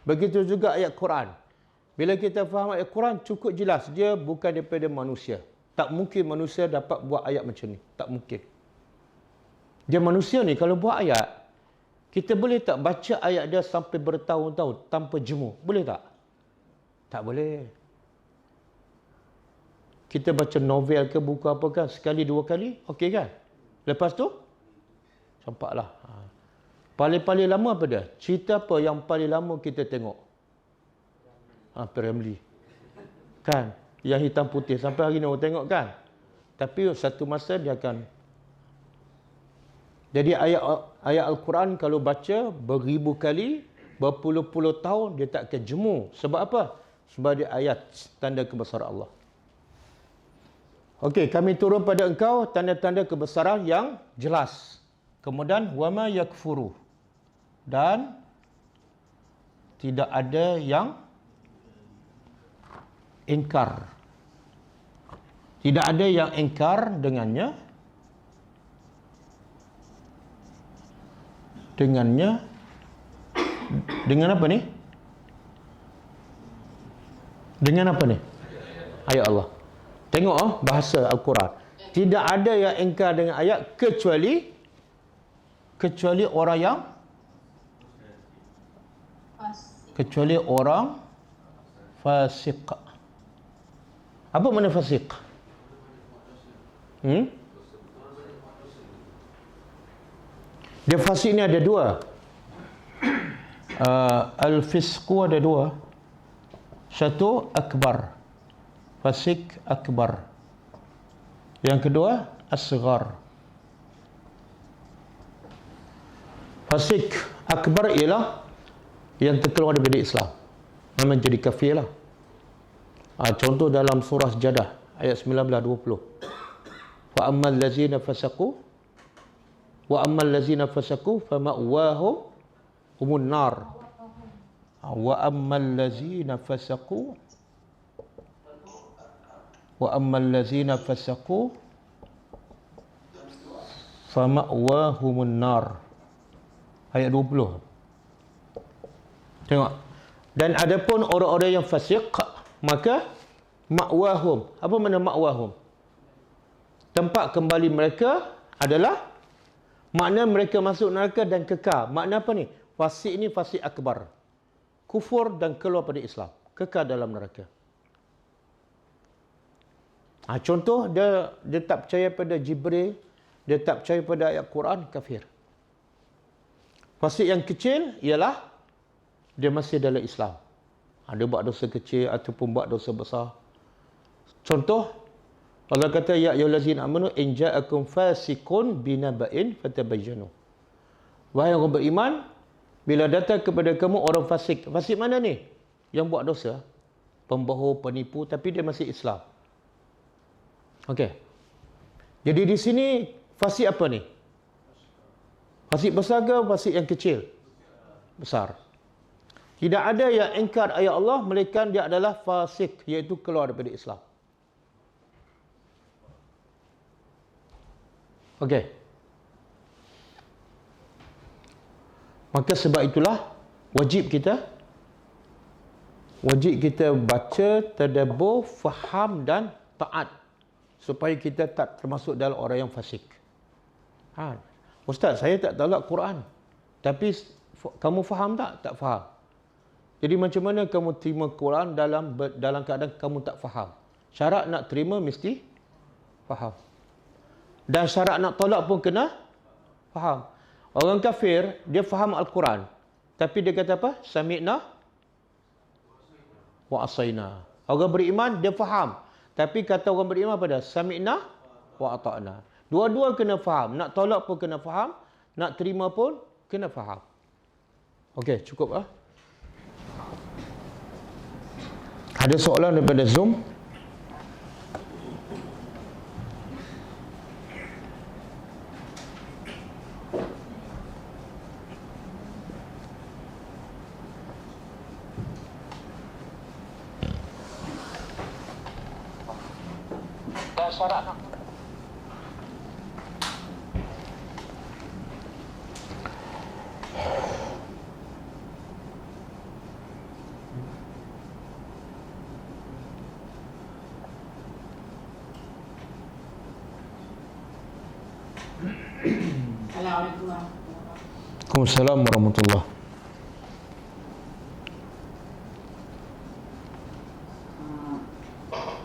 S2: Begitu juga ayat Quran. Bila kita faham ayat Quran cukup jelas dia bukan daripada manusia. Tak mungkin manusia dapat buat ayat macam ni. Tak mungkin. Dia manusia ni kalau buat ayat, kita boleh tak baca ayat dia sampai bertahun-tahun tanpa jemu? Boleh tak? Tak boleh. Kita baca novel ke buku apa kan, sekali dua kali, okey kan? Lepas tu, sampailah. Paling-paling lama apa dia? Cerita apa yang paling lama kita tengok? Ramli. Kan? Yang hitam putih. Sampai hari ni orang tengok kan? Tapi satu masa dia akan... Jadi ayat Al-Quran kalau baca beribu kali, berpuluh-puluh tahun, dia tak akan jemu. Sebab apa? Sebab dia ayat tanda kebesaran Allah. Okey, kami turun pada engkau tanda-tanda kebesaran yang jelas. Kemudian, wama yakfuru. Dan tidak ada yang ingkar. Tidak ada yang ingkar dengannya. Dengan apa ni? Dengan apa ni? Ayat Allah. Tengok bahasa Al-Quran. Tidak ada yang ingkar dengan ayat kecuali orang yang fasik. Apa makna fasik? Dia fasik ni ada dua. Al-fisqu ada dua. Satu akbar. Fasik akbar. Yang kedua asghar. Fasik akbar ialah yang terkeluar daripada Islam, memang jadi kafir lah. Contoh dalam surah Jadah ayat 19-20. Wa ammal ladzina fasaqu fama'wahum humun nar. Wa ammal ladzina fasaqu fama'wahumun nar. Ayat 20. Tengok. Dan adapun orang-orang yang fasik, maka ma'wahum. Apa makna ma'wahum? Tempat kembali mereka adalah, makna mereka masuk neraka dan kekal. Makna apa ni? Fasik ni fasik akbar. Kufur dan keluar pada Islam. Kekal dalam neraka. Contoh, dia tak percaya pada Jibril, dia tak percaya pada ayat Quran, kafir. Fasik yang kecil ialah dia masih dalam Islam. Dia buat dosa kecil ataupun buat dosa besar. Contoh, Allah kata, ya ayyuhallazina amanu in ja'akum fasiqun binaba'in fatabayyanu. Wahai orang beriman, bila datang kepada kamu orang fasik. Fasik mana ni? Yang buat dosa, pembohong, penipu, tapi dia masih Islam. Okey. Jadi di sini fasik apa ni? Fasik besar ke fasik yang kecil? Besar. Tidak ada yang ingkar ayat Allah melainkan dia adalah fasik, iaitu keluar daripada Islam. Okey. Maka sebab itulah wajib kita baca, tadabbur, faham dan taat supaya kita tak termasuk dalam orang yang fasik. Ustaz, saya tak tahu Quran. Tapi kamu faham tak? Tak faham. Jadi macam mana kamu terima Quran dalam keadaan kamu tak faham? Syarat nak terima mesti faham. Dan syarat nak tolak pun kena faham. Orang kafir, dia faham Al-Quran. Tapi dia kata apa? Sami'na wa asayna. Orang beriman, dia faham. Tapi kata orang beriman pada sami'na wa ata'na. Dua-dua kena faham. Nak tolak pun kena faham. Nak terima pun kena faham. Okey, cukup lah. Ada soalan daripada Zoom? Syarat.
S3: Assalamualaikum warahmatullahi
S2: Waalaikumsalam warahmatullahi.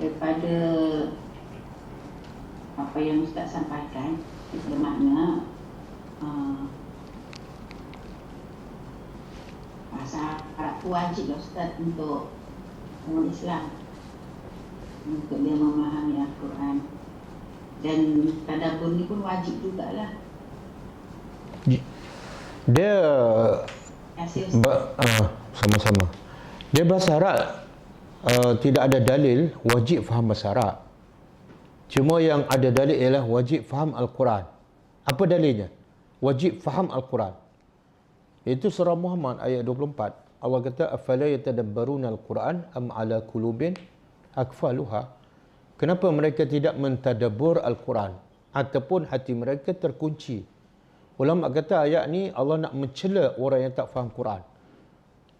S3: Daripada apa yang Ustaz sampaikan, bermakna bahasa Arab wajib Ustaz untuk orang Islam untuk dia memahami Al-Quran, dan tadabbur ni pun wajib jugalah.
S2: Dia sama-sama. Dia bahasa Arab, tidak ada dalil wajib faham bahasa Arab. Cuma yang ada dalil ialah wajib faham Al-Quran. Apa dalilnya? Wajib faham Al-Quran. Itu surah Muhammad ayat 24. Allah kata, afala yatadabbaruna Al-Quran am ala qulubin akfaluha. Kenapa mereka tidak mentadabbur Al-Quran? Ataupun hati mereka terkunci. Ulama kata ayat ni Allah nak mencela orang yang tak faham Quran.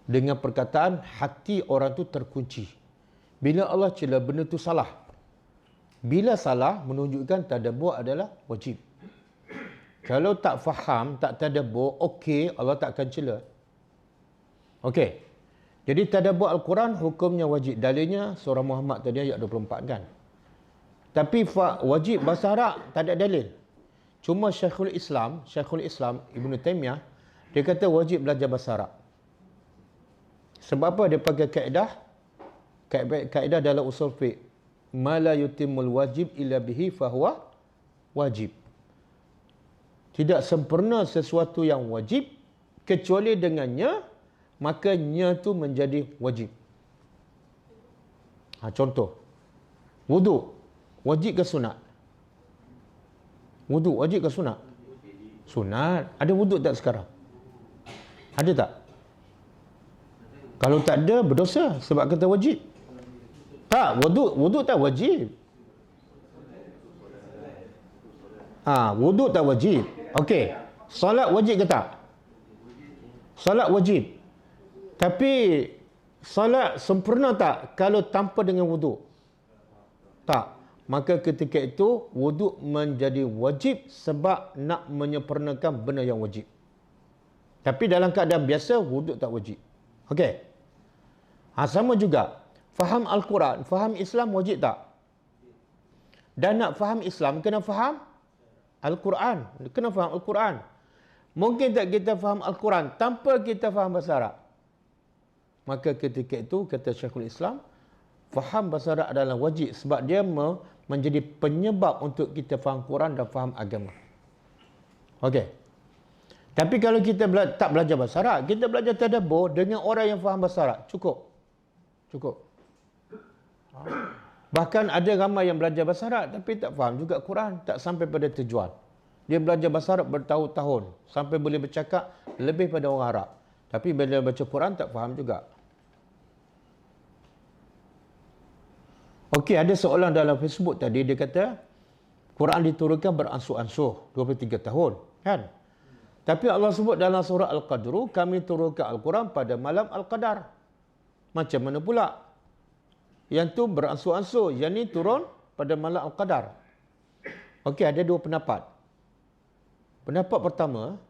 S2: Dengan perkataan hati orang tu terkunci. Bila Allah cela, benda tu salah. Bila salah, menunjukkan tadabbur adalah wajib. Kalau tak faham, tak tadabbur, okey, Allah tak akan cela. Okey. Jadi tadabbur Al-Quran hukumnya wajib. Dalilnya surah Muhammad tadi ayat 24 kan. Tapi wajib bahasa Arab tak ada dalil. Cuma Syekhul Islam Ibn Taymiyah, dia kata wajib belajar bahasa Arab. Sebab apa? Dia pakai kaedah dalam usul fiqh. Ma la yutimul wajib illa bihi fahuwa wajib. Tidak sempurna sesuatu yang wajib kecuali dengannya, maka nya tu menjadi wajib. Contoh, wudu wajib ke sunat? Wudu wajib ke sunat? Sunat. Ada wudu tak sekarang? Ada tak? Kalau tak ada, berdosa sebab kata wajib. Tak, wudu tak wajib. Wudu tak wajib. Okey. Solat wajib ke tak? Solat wajib. Tapi solat sempurna tak kalau tanpa dengan wudu? Tak. Maka ketika itu wudu menjadi wajib sebab nak menyempurnakan benda yang wajib. Tapi dalam keadaan biasa wudu tak wajib. Okey. Sama juga. Faham Al-Quran, faham Islam wajib tak? Dan nak faham Islam, kena faham Al-Quran. Kena faham Al-Quran. Mungkin tak kita faham Al-Quran tanpa kita faham bahasa Arab. Maka ketika itu, kata Syekhul Islam, faham bahasa Arab adalah wajib sebab dia menjadi penyebab untuk kita faham Quran dan faham agama. Okey. Tapi kalau kita tak belajar bahasa Arab, kita belajar tadabbur dengan orang yang faham bahasa Arab, cukup. Cukup. Bahkan ada ramai yang belajar bahasa Arab tapi tak faham juga Quran, tak sampai pada tujuan. Dia belajar bahasa Arab bertahun-tahun sampai boleh bercakap lebih pada orang Arab. Tapi bila baca Quran tak faham juga. Okey, ada seorang dalam Facebook tadi, dia kata Quran diturunkan beransur-ansur 23 tahun, kan? Tapi Allah sebut dalam surah Al-Qadr, kami turunkan Al-Quran pada malam Al-Qadar. Macam mana pula? Yang tu beransur-ansur, yang ni turun pada malam Al-Qadar. Okey, ada dua pendapat. Pendapat pertama,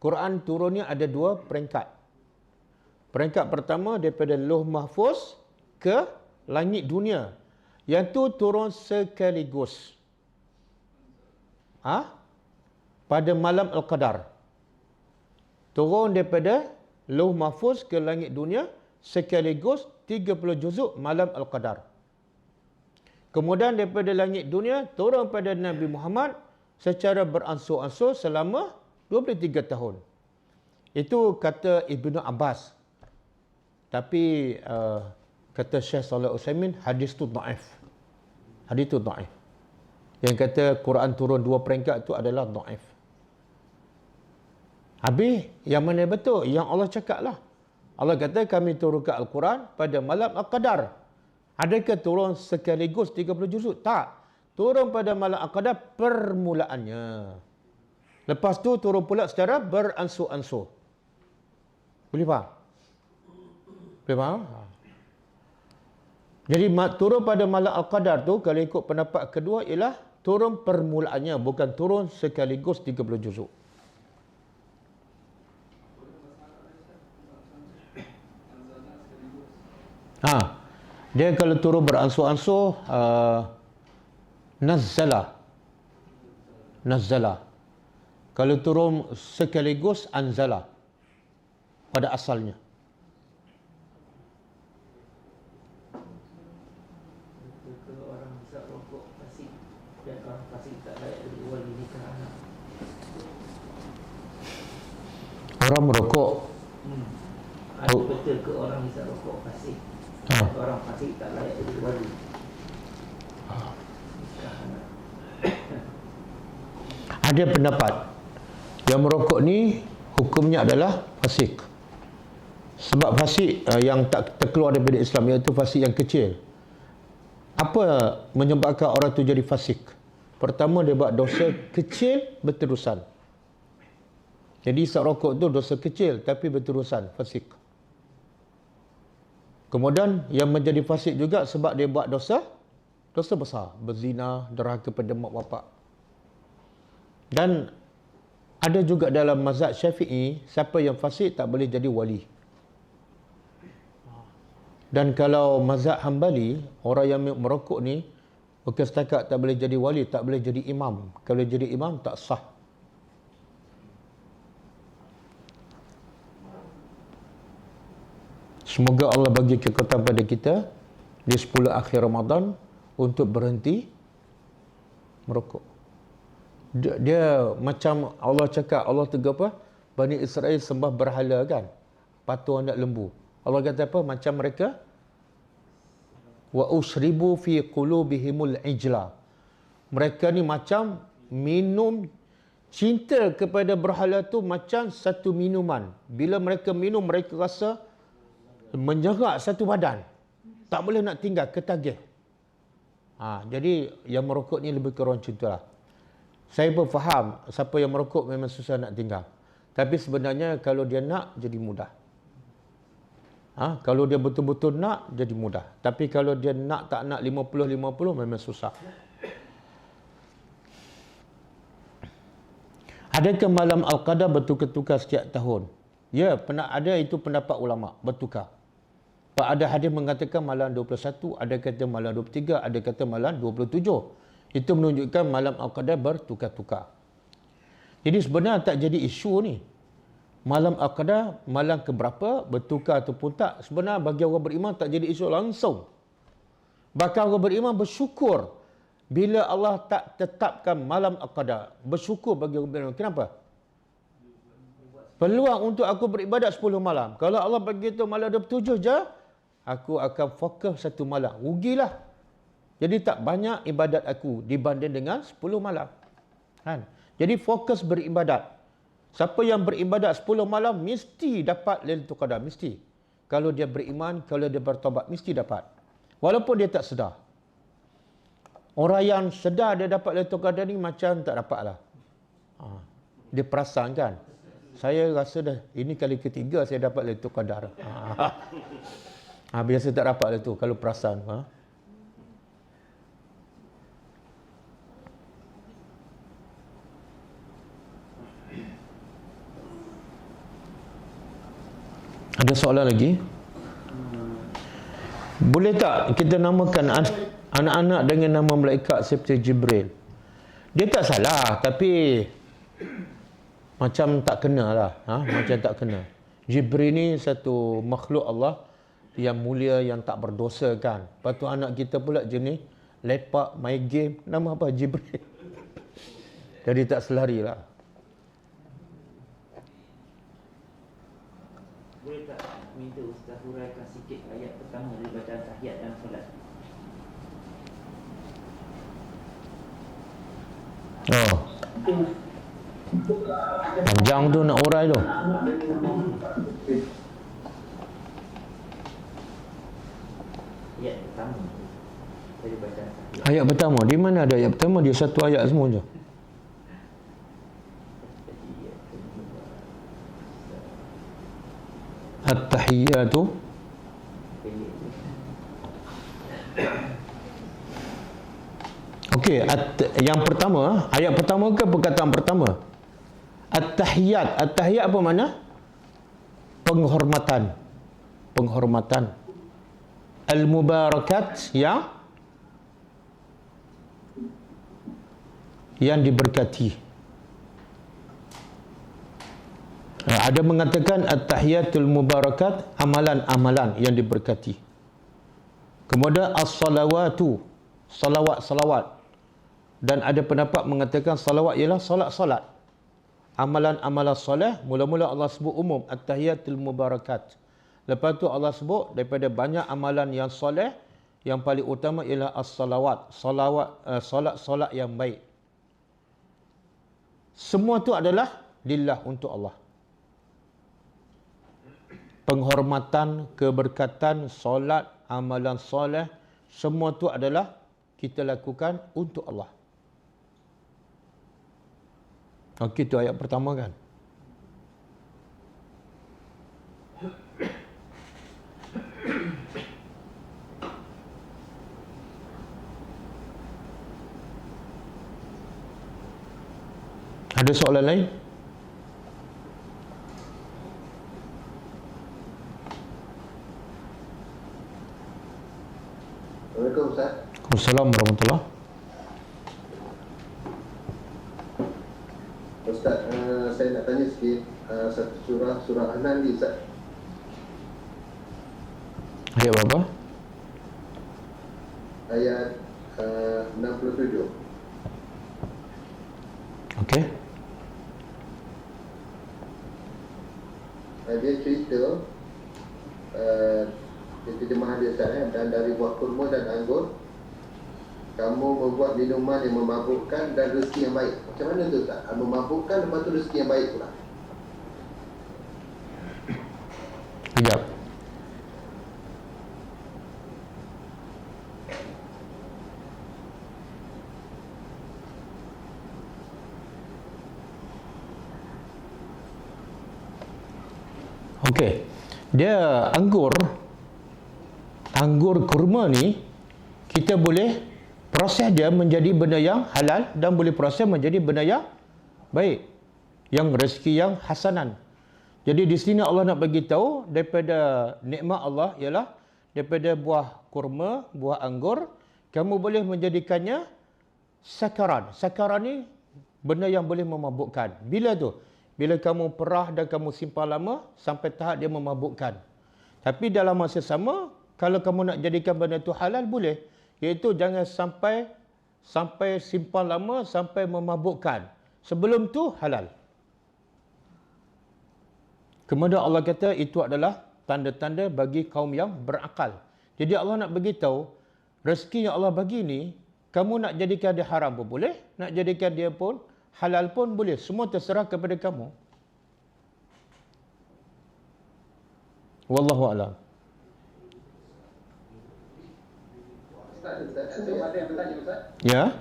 S2: Quran turunnya ada dua peringkat. Peringkat pertama daripada Lauh Mahfuz ke langit dunia. Yang tu turun sekaligus. Pada malam Al-Qadar. Turun daripada Lauh Mahfuz ke langit dunia sekaligus 30 juzuk malam Al-Qadar. Kemudian daripada langit dunia turun pada Nabi Muhammad secara beransur-ansur selama 23 tahun. Itu kata Ibnu Abbas. Tapi kata Syekh Shalih Utsaimin, hadis tu dhaif. Hadis tu dhaif. Yang kata Quran turun dua peringkat itu adalah dhaif. Habis yang mana betul? Yang Allah cakap lah. Allah kata kami turunkan Al-Quran pada malam Al-Qadar. Adakah turun sekaligus 30 juzuk? Tak. Turun pada malam Al-Qadar permulaannya. Lepas tu turun pula secara beransur-ansur. Boleh faham? Boleh faham? Jadi turun pada malam Al-Qadar tu, kalau ikut pendapat kedua, ialah turun permulaannya, bukan turun sekaligus 30 juzuk. Dia kalau turun beransur-ansur, nazzala. Kalau turun sekaligus, anzala. Pada asalnya.
S4: Kalau orang bisa rokok fasik dan orang fasik tak layak jadi wali nikah anak.
S2: Orang merokok.
S4: Ada betul ke orang bisa rokok fasik? Orang fasik tak layak jadi wali nikah anak.
S2: Ada pendapat yang merokok ni hukumnya adalah fasik. Sebab fasik yang tak terkeluar daripada Islam, iaitu fasik yang kecil. Apa menyebabkan orang tu jadi fasik? Pertama, dia buat dosa kecil berterusan. Jadi isap rokok tu dosa kecil tapi berterusan, fasik. Kemudian yang menjadi fasik juga sebab dia buat dosa besar, berzina, derhaka pada mak bapak. Dan ada juga dalam mazhab Syafi'i, siapa yang fasik tak boleh jadi wali. Dan kalau mazhab Hambali, orang yang merokok ni bukan setakat tak boleh jadi wali, tak boleh jadi imam. Kalau jadi imam tak sah. Semoga Allah bagi kekuatan pada kita di 10 akhir Ramadan untuk berhenti merokok. Dia macam Allah cakap, Allah tegur apa? Bani Israel sembah berhala kan? Patung anak lembu. Allah kata apa? Macam mereka wa ushribu fi qulubihimul ijla. Mereka ni macam minum cinta kepada berhala tu macam satu minuman. Bila mereka minum, mereka rasa menjerak satu badan. Tak boleh nak tinggal, ketagih. Jadi yang merokok ni lebih kurang macam itulah. Saya pun faham siapa yang merokok memang susah nak tinggal. Tapi sebenarnya kalau dia nak, jadi mudah. Kalau dia betul-betul nak, jadi mudah. Tapi kalau dia nak tak nak 50-50 memang susah. Adakah malam Al-Qadar bertukar-tukar setiap tahun? Ya, pernah ada, itu pendapat ulama, bertukar. Ada hadis mengatakan malam 21, ada kata malam 23, ada kata malam 27. Itu menunjukkan malam Al-Qadar bertukar-tukar. Jadi sebenarnya tak jadi isu ni. Malam Aqdah, malam keberapa, bertukar ataupun tak, sebenarnya bagi orang beriman tak jadi isu langsung. Bahkan orang beriman bersyukur bila Allah tak tetapkan malam Aqdah. Bersyukur bagi orang beriman. Kenapa? Peluang untuk aku beribadat 10 malam. Kalau Allah bagi tu malam 27 je, aku akan fokus satu malam. Rugilah. Jadi tak banyak ibadat aku dibanding dengan 10 malam. Kan? Jadi fokus beribadat. Siapa yang beribadat 10 malam mesti dapat Lailatul Qadar, mesti. Kalau dia beriman, kalau dia bertaubat, mesti dapat. Walaupun dia tak sedar. Orang yang sedar dia dapat Lailatul Qadar ni macam tak dapat lah. Dia perasan kan. Saya rasa dah ini kali ketiga saya dapat Lailatul Qadar. Biasa tak dapat lah tu kalau perasan. Ada soalan lagi? Boleh tak kita namakan anak-anak dengan nama malaikat seperti Jibril? Dia tak salah, tapi macam tak kena lah. Macam tak kena. Jibril ni satu makhluk Allah yang mulia, yang tak berdosa kan. Lepas tu anak kita pula jenis lepak, main game. Nama apa? Jibril. Jadi tak selari lah.
S4: Boleh tak minta Ustaz huraikan sikit ayat pertama dari bacaan tahiyat dan solat?
S2: Panjang tu nak urai tu.
S4: Ayat pertama dari bacaan tahiyat.
S2: Ayat pertama. Di mana ada ayat pertama? Dia satu ayat semua je. At-tahiyyatu. Okey, yang pertama, ayat pertama ke perkataan pertama? At-tahiyyat. At-tahiyyat apa makna? Penghormatan. Penghormatan. Al-mubarakat yang diberkati. Ada mengatakan at-tahiyatul mubarakat, amalan-amalan yang diberkati. Kemudian as-salawatu, salawat-salawat. Dan ada pendapat mengatakan salawat ialah solat-solat. Amalan-amalan soleh, mula-mula Allah sebut umum at-tahiyatul mubarakat. Lepas tu Allah sebut daripada banyak amalan yang soleh, yang paling utama ialah as-salawat, solat-solat yang baik. Semua tu adalah lillah, untuk Allah. Penghormatan, keberkatan, solat, amalan soleh, semua tu adalah kita lakukan untuk Allah. Okey, itu ayat pertama kan. Ada soalan lain?
S5: Assalamualaikum Ustaz.
S2: Waalaikumsalam warahmatullahi.
S5: Ustaz, saya nak tanya sikit satu surah An-Nahl ni Ustaz.
S2: Ayat berapa?
S5: Ayat 67.
S2: Okey.
S5: Dia cerita terjemahan dia Ustaz, dan dari buah kurma dan anggur kamu membuat minuman yang memabukkan dan rezeki yang baik. Macam mana tu Ustaz? Memabukkan, lepas tu rezeki yang baik pula.
S2: Sekejap. Okey. Dia anggur kurma ni kita boleh proses dia menjadi benda yang halal dan boleh proses menjadi benda yang baik, yang rezeki yang hasanan. Jadi di sini Allah nak bagi tahu daripada nikmat Allah ialah daripada buah kurma, buah anggur, kamu boleh menjadikannya sakaran. Sakaran ni benda yang boleh memabukkan. Bila tu? Bila kamu perah dan kamu simpan lama sampai tahap dia memabukkan. Tapi dalam masa sama, kalau kamu nak jadikan benda tu halal, boleh. Iaitu jangan sampai simpan lama sampai memabukkan. Sebelum tu halal. Kemudian Allah kata itu adalah tanda-tanda bagi kaum yang berakal. Jadi Allah nak beritahu, rezeki yang Allah bagi ni, kamu nak jadikan dia haram pun boleh, nak jadikan dia pun halal pun boleh. Semua terserah kepada kamu. Wallahu a'lam.
S6: Ustaz, ada yang bertanya Ustaz.
S2: Ya.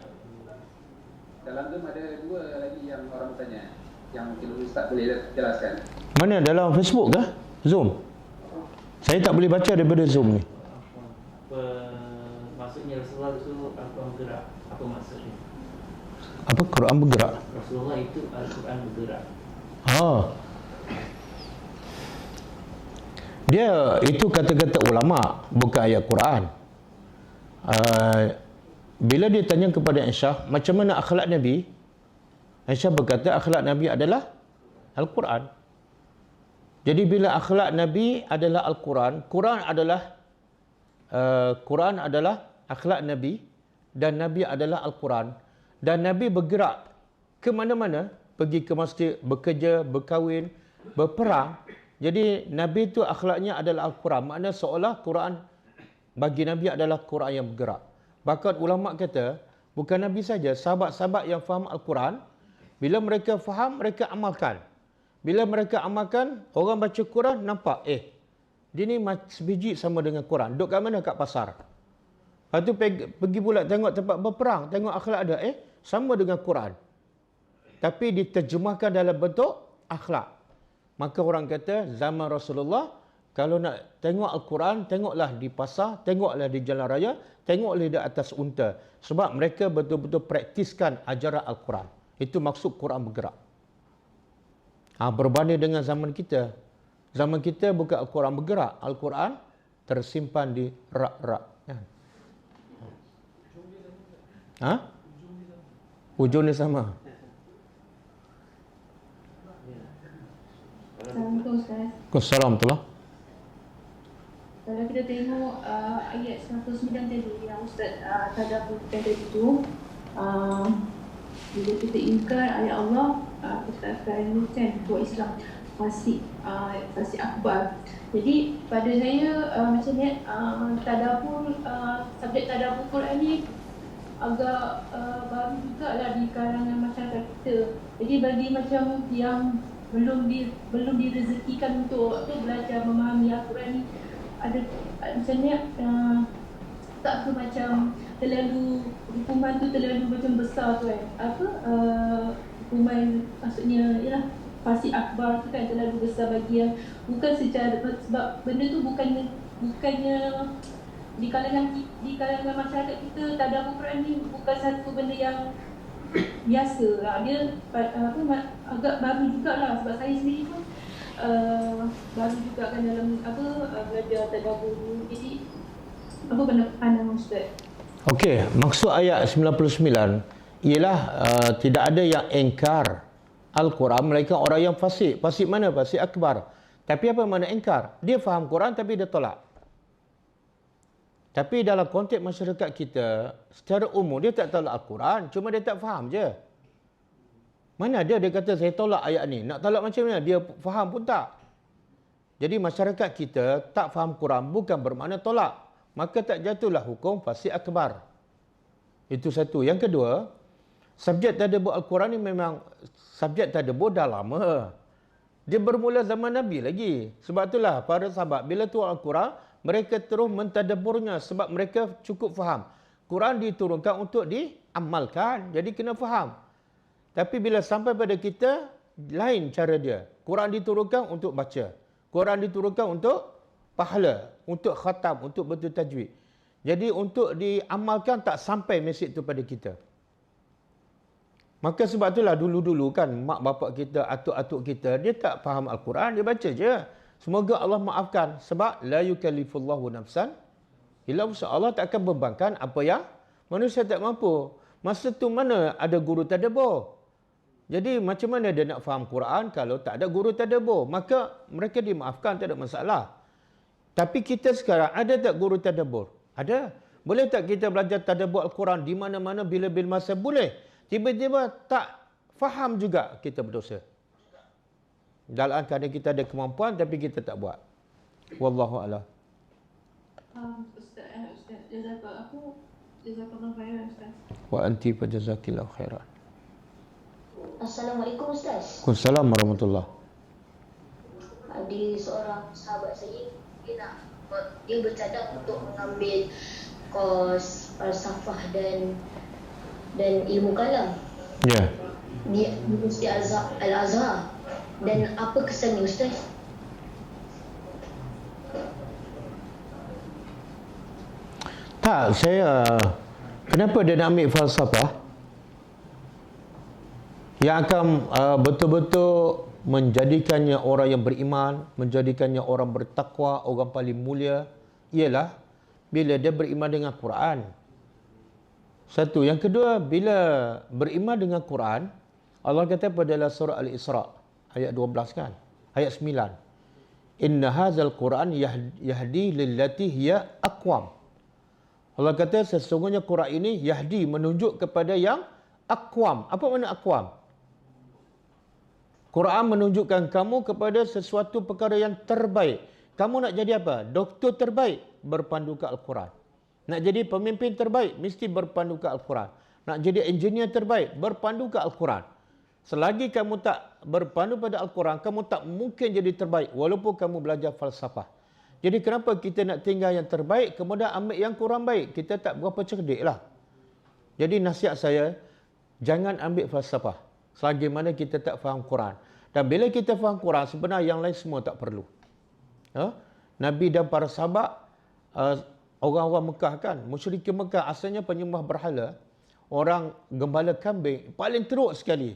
S6: Dalam Zoom ada dua lagi yang orang bertanya, yang mungkin Ustaz boleh jelaskan.
S2: Mana, dalam Facebook ke? Zoom? Saya tak boleh baca daripada Zoom ni.
S4: Apa maksudnya Rasulullah itu Al-Quran bergerak? Apa maksudnya?
S2: Apa Quran bergerak?
S4: Rasulullah itu Al-Quran bergerak.
S2: Dia itu kata-kata ulama, bukan ayat Quran. Bila dia tanya kepada Aisyah, macam mana akhlak Nabi? Aisyah berkata akhlak Nabi adalah Al-Quran. Jadi bila akhlak Nabi adalah Al-Quran, Quran adalah akhlak Nabi dan Nabi adalah Al-Quran. Dan Nabi bergerak ke mana-mana, pergi ke masjid, bekerja, berkahwin, berperang. Jadi Nabi itu akhlaknya adalah Al-Quran. Maknanya seolah Quran bagi Nabi adalah Quran yang bergerak. Bahkan ulama kata, bukan Nabi saja, sahabat-sahabat yang faham Al-Quran, bila mereka faham, mereka amalkan. Bila mereka amalkan, orang baca Quran nampak, dia ni sebiji sama dengan Quran. Duduk kat mana? Kat pasar. Lepas tu pergi pula tengok tempat berperang, tengok akhlak ada, sama dengan Quran. Tapi diterjemahkan dalam bentuk akhlak. Maka orang kata, zaman Rasulullah, kalau nak tengok Al-Quran, tengoklah di pasar, tengoklah di jalan raya, tengoklah di atas unta. Sebab mereka betul-betul praktiskan ajaran Al-Quran. Itu maksud Quran bergerak. Berbanding dengan zaman kita. Zaman kita bukan Al-Quran bergerak. Al-Quran tersimpan di rak-rak. Ujung dia sama.
S7: Assalamualaikum Ustaz.
S2: Assalamualaikum.
S7: Kalau kita tengok ayat 109 tadi yang Ustaz tadabburkan tadi tu, bila kita ingkar ayat Allah, kita akan kan buat Islam fasik akbar. Jadi pada saya macam ni tadabbur, subjek tadabbur Quran ni agak baru jugalah di kalangan masyarakat kita. Jadi bagi macam yang belum direzekikan untuk belajar memahami Al-Quran ni, ada macam ni tak ke macam terlalu hukuman tu terlalu macam besar tu kan, hukuman maksudnya ialah fasik akbar tu kan terlalu besar bagi yang bukan secara, sebab benda tu bukannya di kalangan masyarakat kita tadabbur Quran ni bukan satu benda yang biasa lah. Dia agak baru jugalah, sebab saya sendiri pun baru juga kan dalam belajar tadabbur ni. Jadi apa pandangan Ustaz?
S2: Okey, maksud ayat 99 ialah tidak ada yang engkar Al-Quran melainkan orang yang fasik. Fasik mana? Fasik akbar. Tapi apa makna engkar? Dia faham Quran tapi dia tolak. Tapi dalam konteks masyarakat kita, secara umum dia tak tolak Al-Quran, cuma dia tak faham je. Mana dia kata saya tolak ayat ni. Nak tolak macam mana? Dia faham pun tak. Jadi masyarakat kita tak faham Quran bukan bermakna tolak. Maka tak jatuhlah hukum fasik akbar. Itu satu. Yang kedua, subjek tadabbur Al-Quran ni memang subjek tadabbur dah lama. Dia bermula zaman Nabi lagi. Sebab itulah para sahabat bila turun Al-Quran, mereka terus mentadabburnya sebab mereka cukup faham. Quran diturunkan untuk diamalkan. Jadi kena faham. Tapi bila sampai pada kita, lain cara dia. Quran diturunkan untuk baca. Quran diturunkan untuk pahala, untuk khatam, untuk betul tajwid. Jadi untuk diamalkan tak sampai mesej itu pada kita. Maka sebab itulah dulu-dulu kan mak bapak kita, atuk-atuk kita, dia tak faham Al-Quran, dia baca je. Semoga Allah maafkan. Sebab la yukallifullahu nafsan illa wus'aha. Allah tak akan bebankan apa yang manusia tak mampu. Masa tu mana ada guru tadabbur? Jadi macam mana dia nak faham Quran kalau tak ada guru tadabbur? Maka mereka dimaafkan, tak ada masalah. Tapi kita sekarang ada tak guru tadabbur? Ada. Boleh tak kita belajar tadabbur Al-Quran di mana-mana bila-bila masa? Boleh. Tiba-tiba tak faham juga, kita berdosa. Dalam keadaan kita ada kemampuan tapi kita tak buat. Wallahu a'lam.
S7: Ustaz, jazakallah khairan Ustaz.
S2: Wa anti fa jazakillahu khairan.
S8: Assalamualaikum Ustaz.
S2: Waalaikumsalam warahmatullahi.
S8: Ada seorang sahabat saya, dia bercadang untuk mengambil kos falsafah dan ilmu kalam
S2: Ya.
S8: di Universiti Al-Azhar. Dan apa kesannya Ustaz?
S2: Tak, kenapa dia nak ambil falsafah? Yang akan betul-betul menjadikannya orang yang beriman, menjadikannya orang bertakwa, orang paling mulia, ialah bila dia beriman dengan Quran. Satu. Yang kedua, bila beriman dengan Quran, Allah kata pada dalam surah Al-Isra ayat 12 kan? Ayat 9. Inna hadzal Quran yahdi lillati hiya aqwam. Allah kata sesungguhnya Quran ini yahdi, menunjuk kepada yang aqwam. Apa makna aqwam? Quran menunjukkan kamu kepada sesuatu perkara yang terbaik. Kamu nak jadi apa? Doktor terbaik, berpandu ke Al-Quran. Nak jadi pemimpin terbaik, mesti berpandu ke Al-Quran. Nak jadi engineer terbaik, berpandu ke Al-Quran. Selagi kamu tak berpandu pada Al-Quran, kamu tak mungkin jadi terbaik walaupun kamu belajar falsafah. Jadi kenapa kita nak tinggal yang terbaik kemudian ambil yang kurang baik? Kita tak berapa cerdik lah. Jadi nasihat saya, jangan ambil falsafah selagi mana kita tak faham Quran. Dan bila kita faham Quran, sebenarnya yang lain semua tak perlu. Nabi dan para sahabat, orang-orang Mekah kan, musyrikin Mekah asalnya penyembah berhala, orang gembala kambing, paling teruk sekali.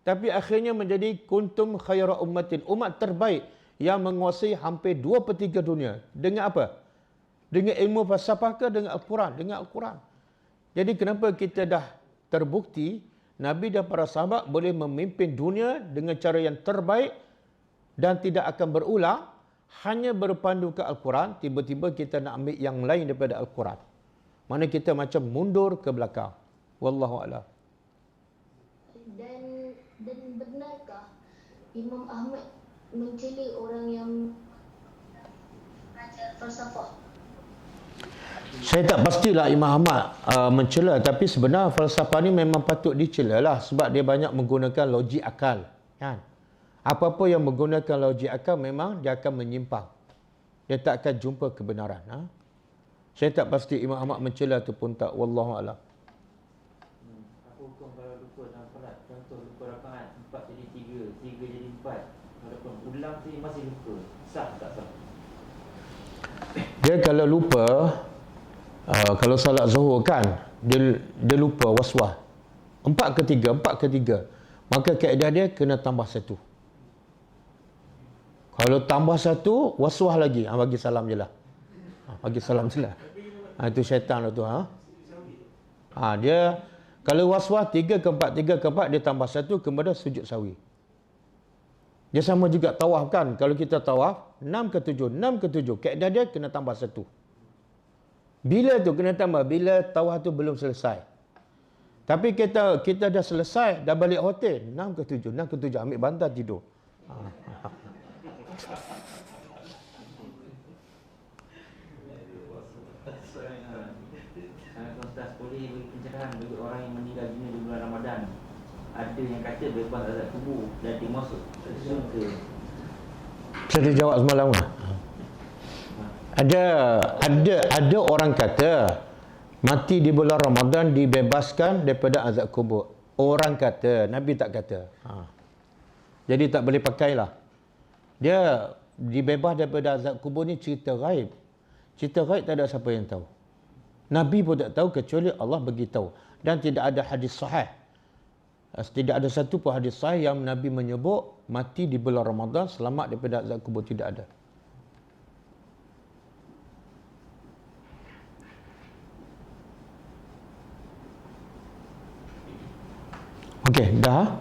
S2: Tapi akhirnya menjadi kuntum khaira ummatin, umat terbaik yang menguasai hampir 2/3 dunia. Dengan apa? Dengan ilmu falsafah ke dengan Al-Quran? Dengan Al-Quran. Jadi kenapa kita dah terbukti Nabi dan para sahabat boleh memimpin dunia dengan cara yang terbaik dan tidak akan berulang, hanya berpandu ke Al-Quran, tiba-tiba kita nak ambil yang lain daripada Al-Quran. Mana kita macam mundur ke belakang. Wallahu a'lam.
S8: Dan benarkah Imam Ahmad mencela orang yang belajar falsafah?
S2: Saya tak pastilah Imam Ahmad mencela, tapi sebenarnya falsafah ni memang patut dicela lah, sebab dia banyak menggunakan logik akal, kan? Apa-apa yang menggunakan logik akal memang dia akan menyimpang. Dia tak akan jumpa kebenaran. Saya tak pasti Imam Ahmad mencela ataupun tak. Wallahu a'lam.
S4: Apa hukum kalau lupa dalam solat? Contoh lupa rakaat 4 jadi 3, 3 jadi 4. Walaupun ulang tu masih lupa. Sah tak sah?
S2: Dia kalau lupa, kalau salat zuhur kan, dia lupa waswas. 4 ke 3, maka kaedah dia kena tambah 1. Kalau tambah 1, waswas lagi, bagi salam je lah. Bagi salam je lah. Itu syaitan lah tu. Dia kalau waswas 3 ke 4, dia tambah 1, kemudian sujud sawi. Dia sama juga tawaf kan. Kalau kita tawaf 6 ke 7, kaedah dia kena tambah 1. Bila tu kena tambah? Bila tawaf tu belum selesai. Tapi kita dah selesai, dah balik hotel, 6 ke 7, ambil bantal tidur.
S4: Kontas boleh beri pencerahan bagi orang yang meninggal dunia di bulan Ramadan. Ada yang kata bebas azab kubur dan dimasuk ke syurga.
S2: Saya jawab semalam lah. Ada orang kata mati di bulan Ramadan dibebaskan daripada azab kubur. Orang kata, Nabi tak kata. Jadi tak boleh pakailah. Dia dibebas daripada azab kubur ni cerita ghaib. Cerita ghaib tak ada siapa yang tahu. Nabi pun tak tahu kecuali Allah beritahu. Dan tidak ada hadis sahih. Tidak ada satu pun hadis sahih yang Nabi menyebut mati di bulan Ramadan selamat daripada azab kubur. Tidak ada. Okey, dah.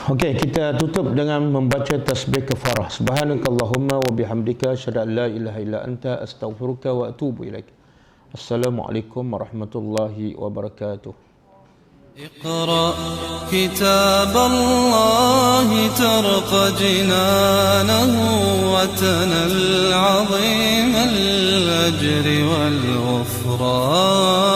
S2: Okey, kita tutup dengan membaca tasbih kafarah. Subhanakallahumma wa bihamdika asyhadu an la ilaha illa anta astaghfiruka wa atubu ilaik. Assalamualaikum warahmatullahi wabarakatuh.
S1: اقرأ كتاب الله ترق جنانه وتنل عظيم الأجر والغفران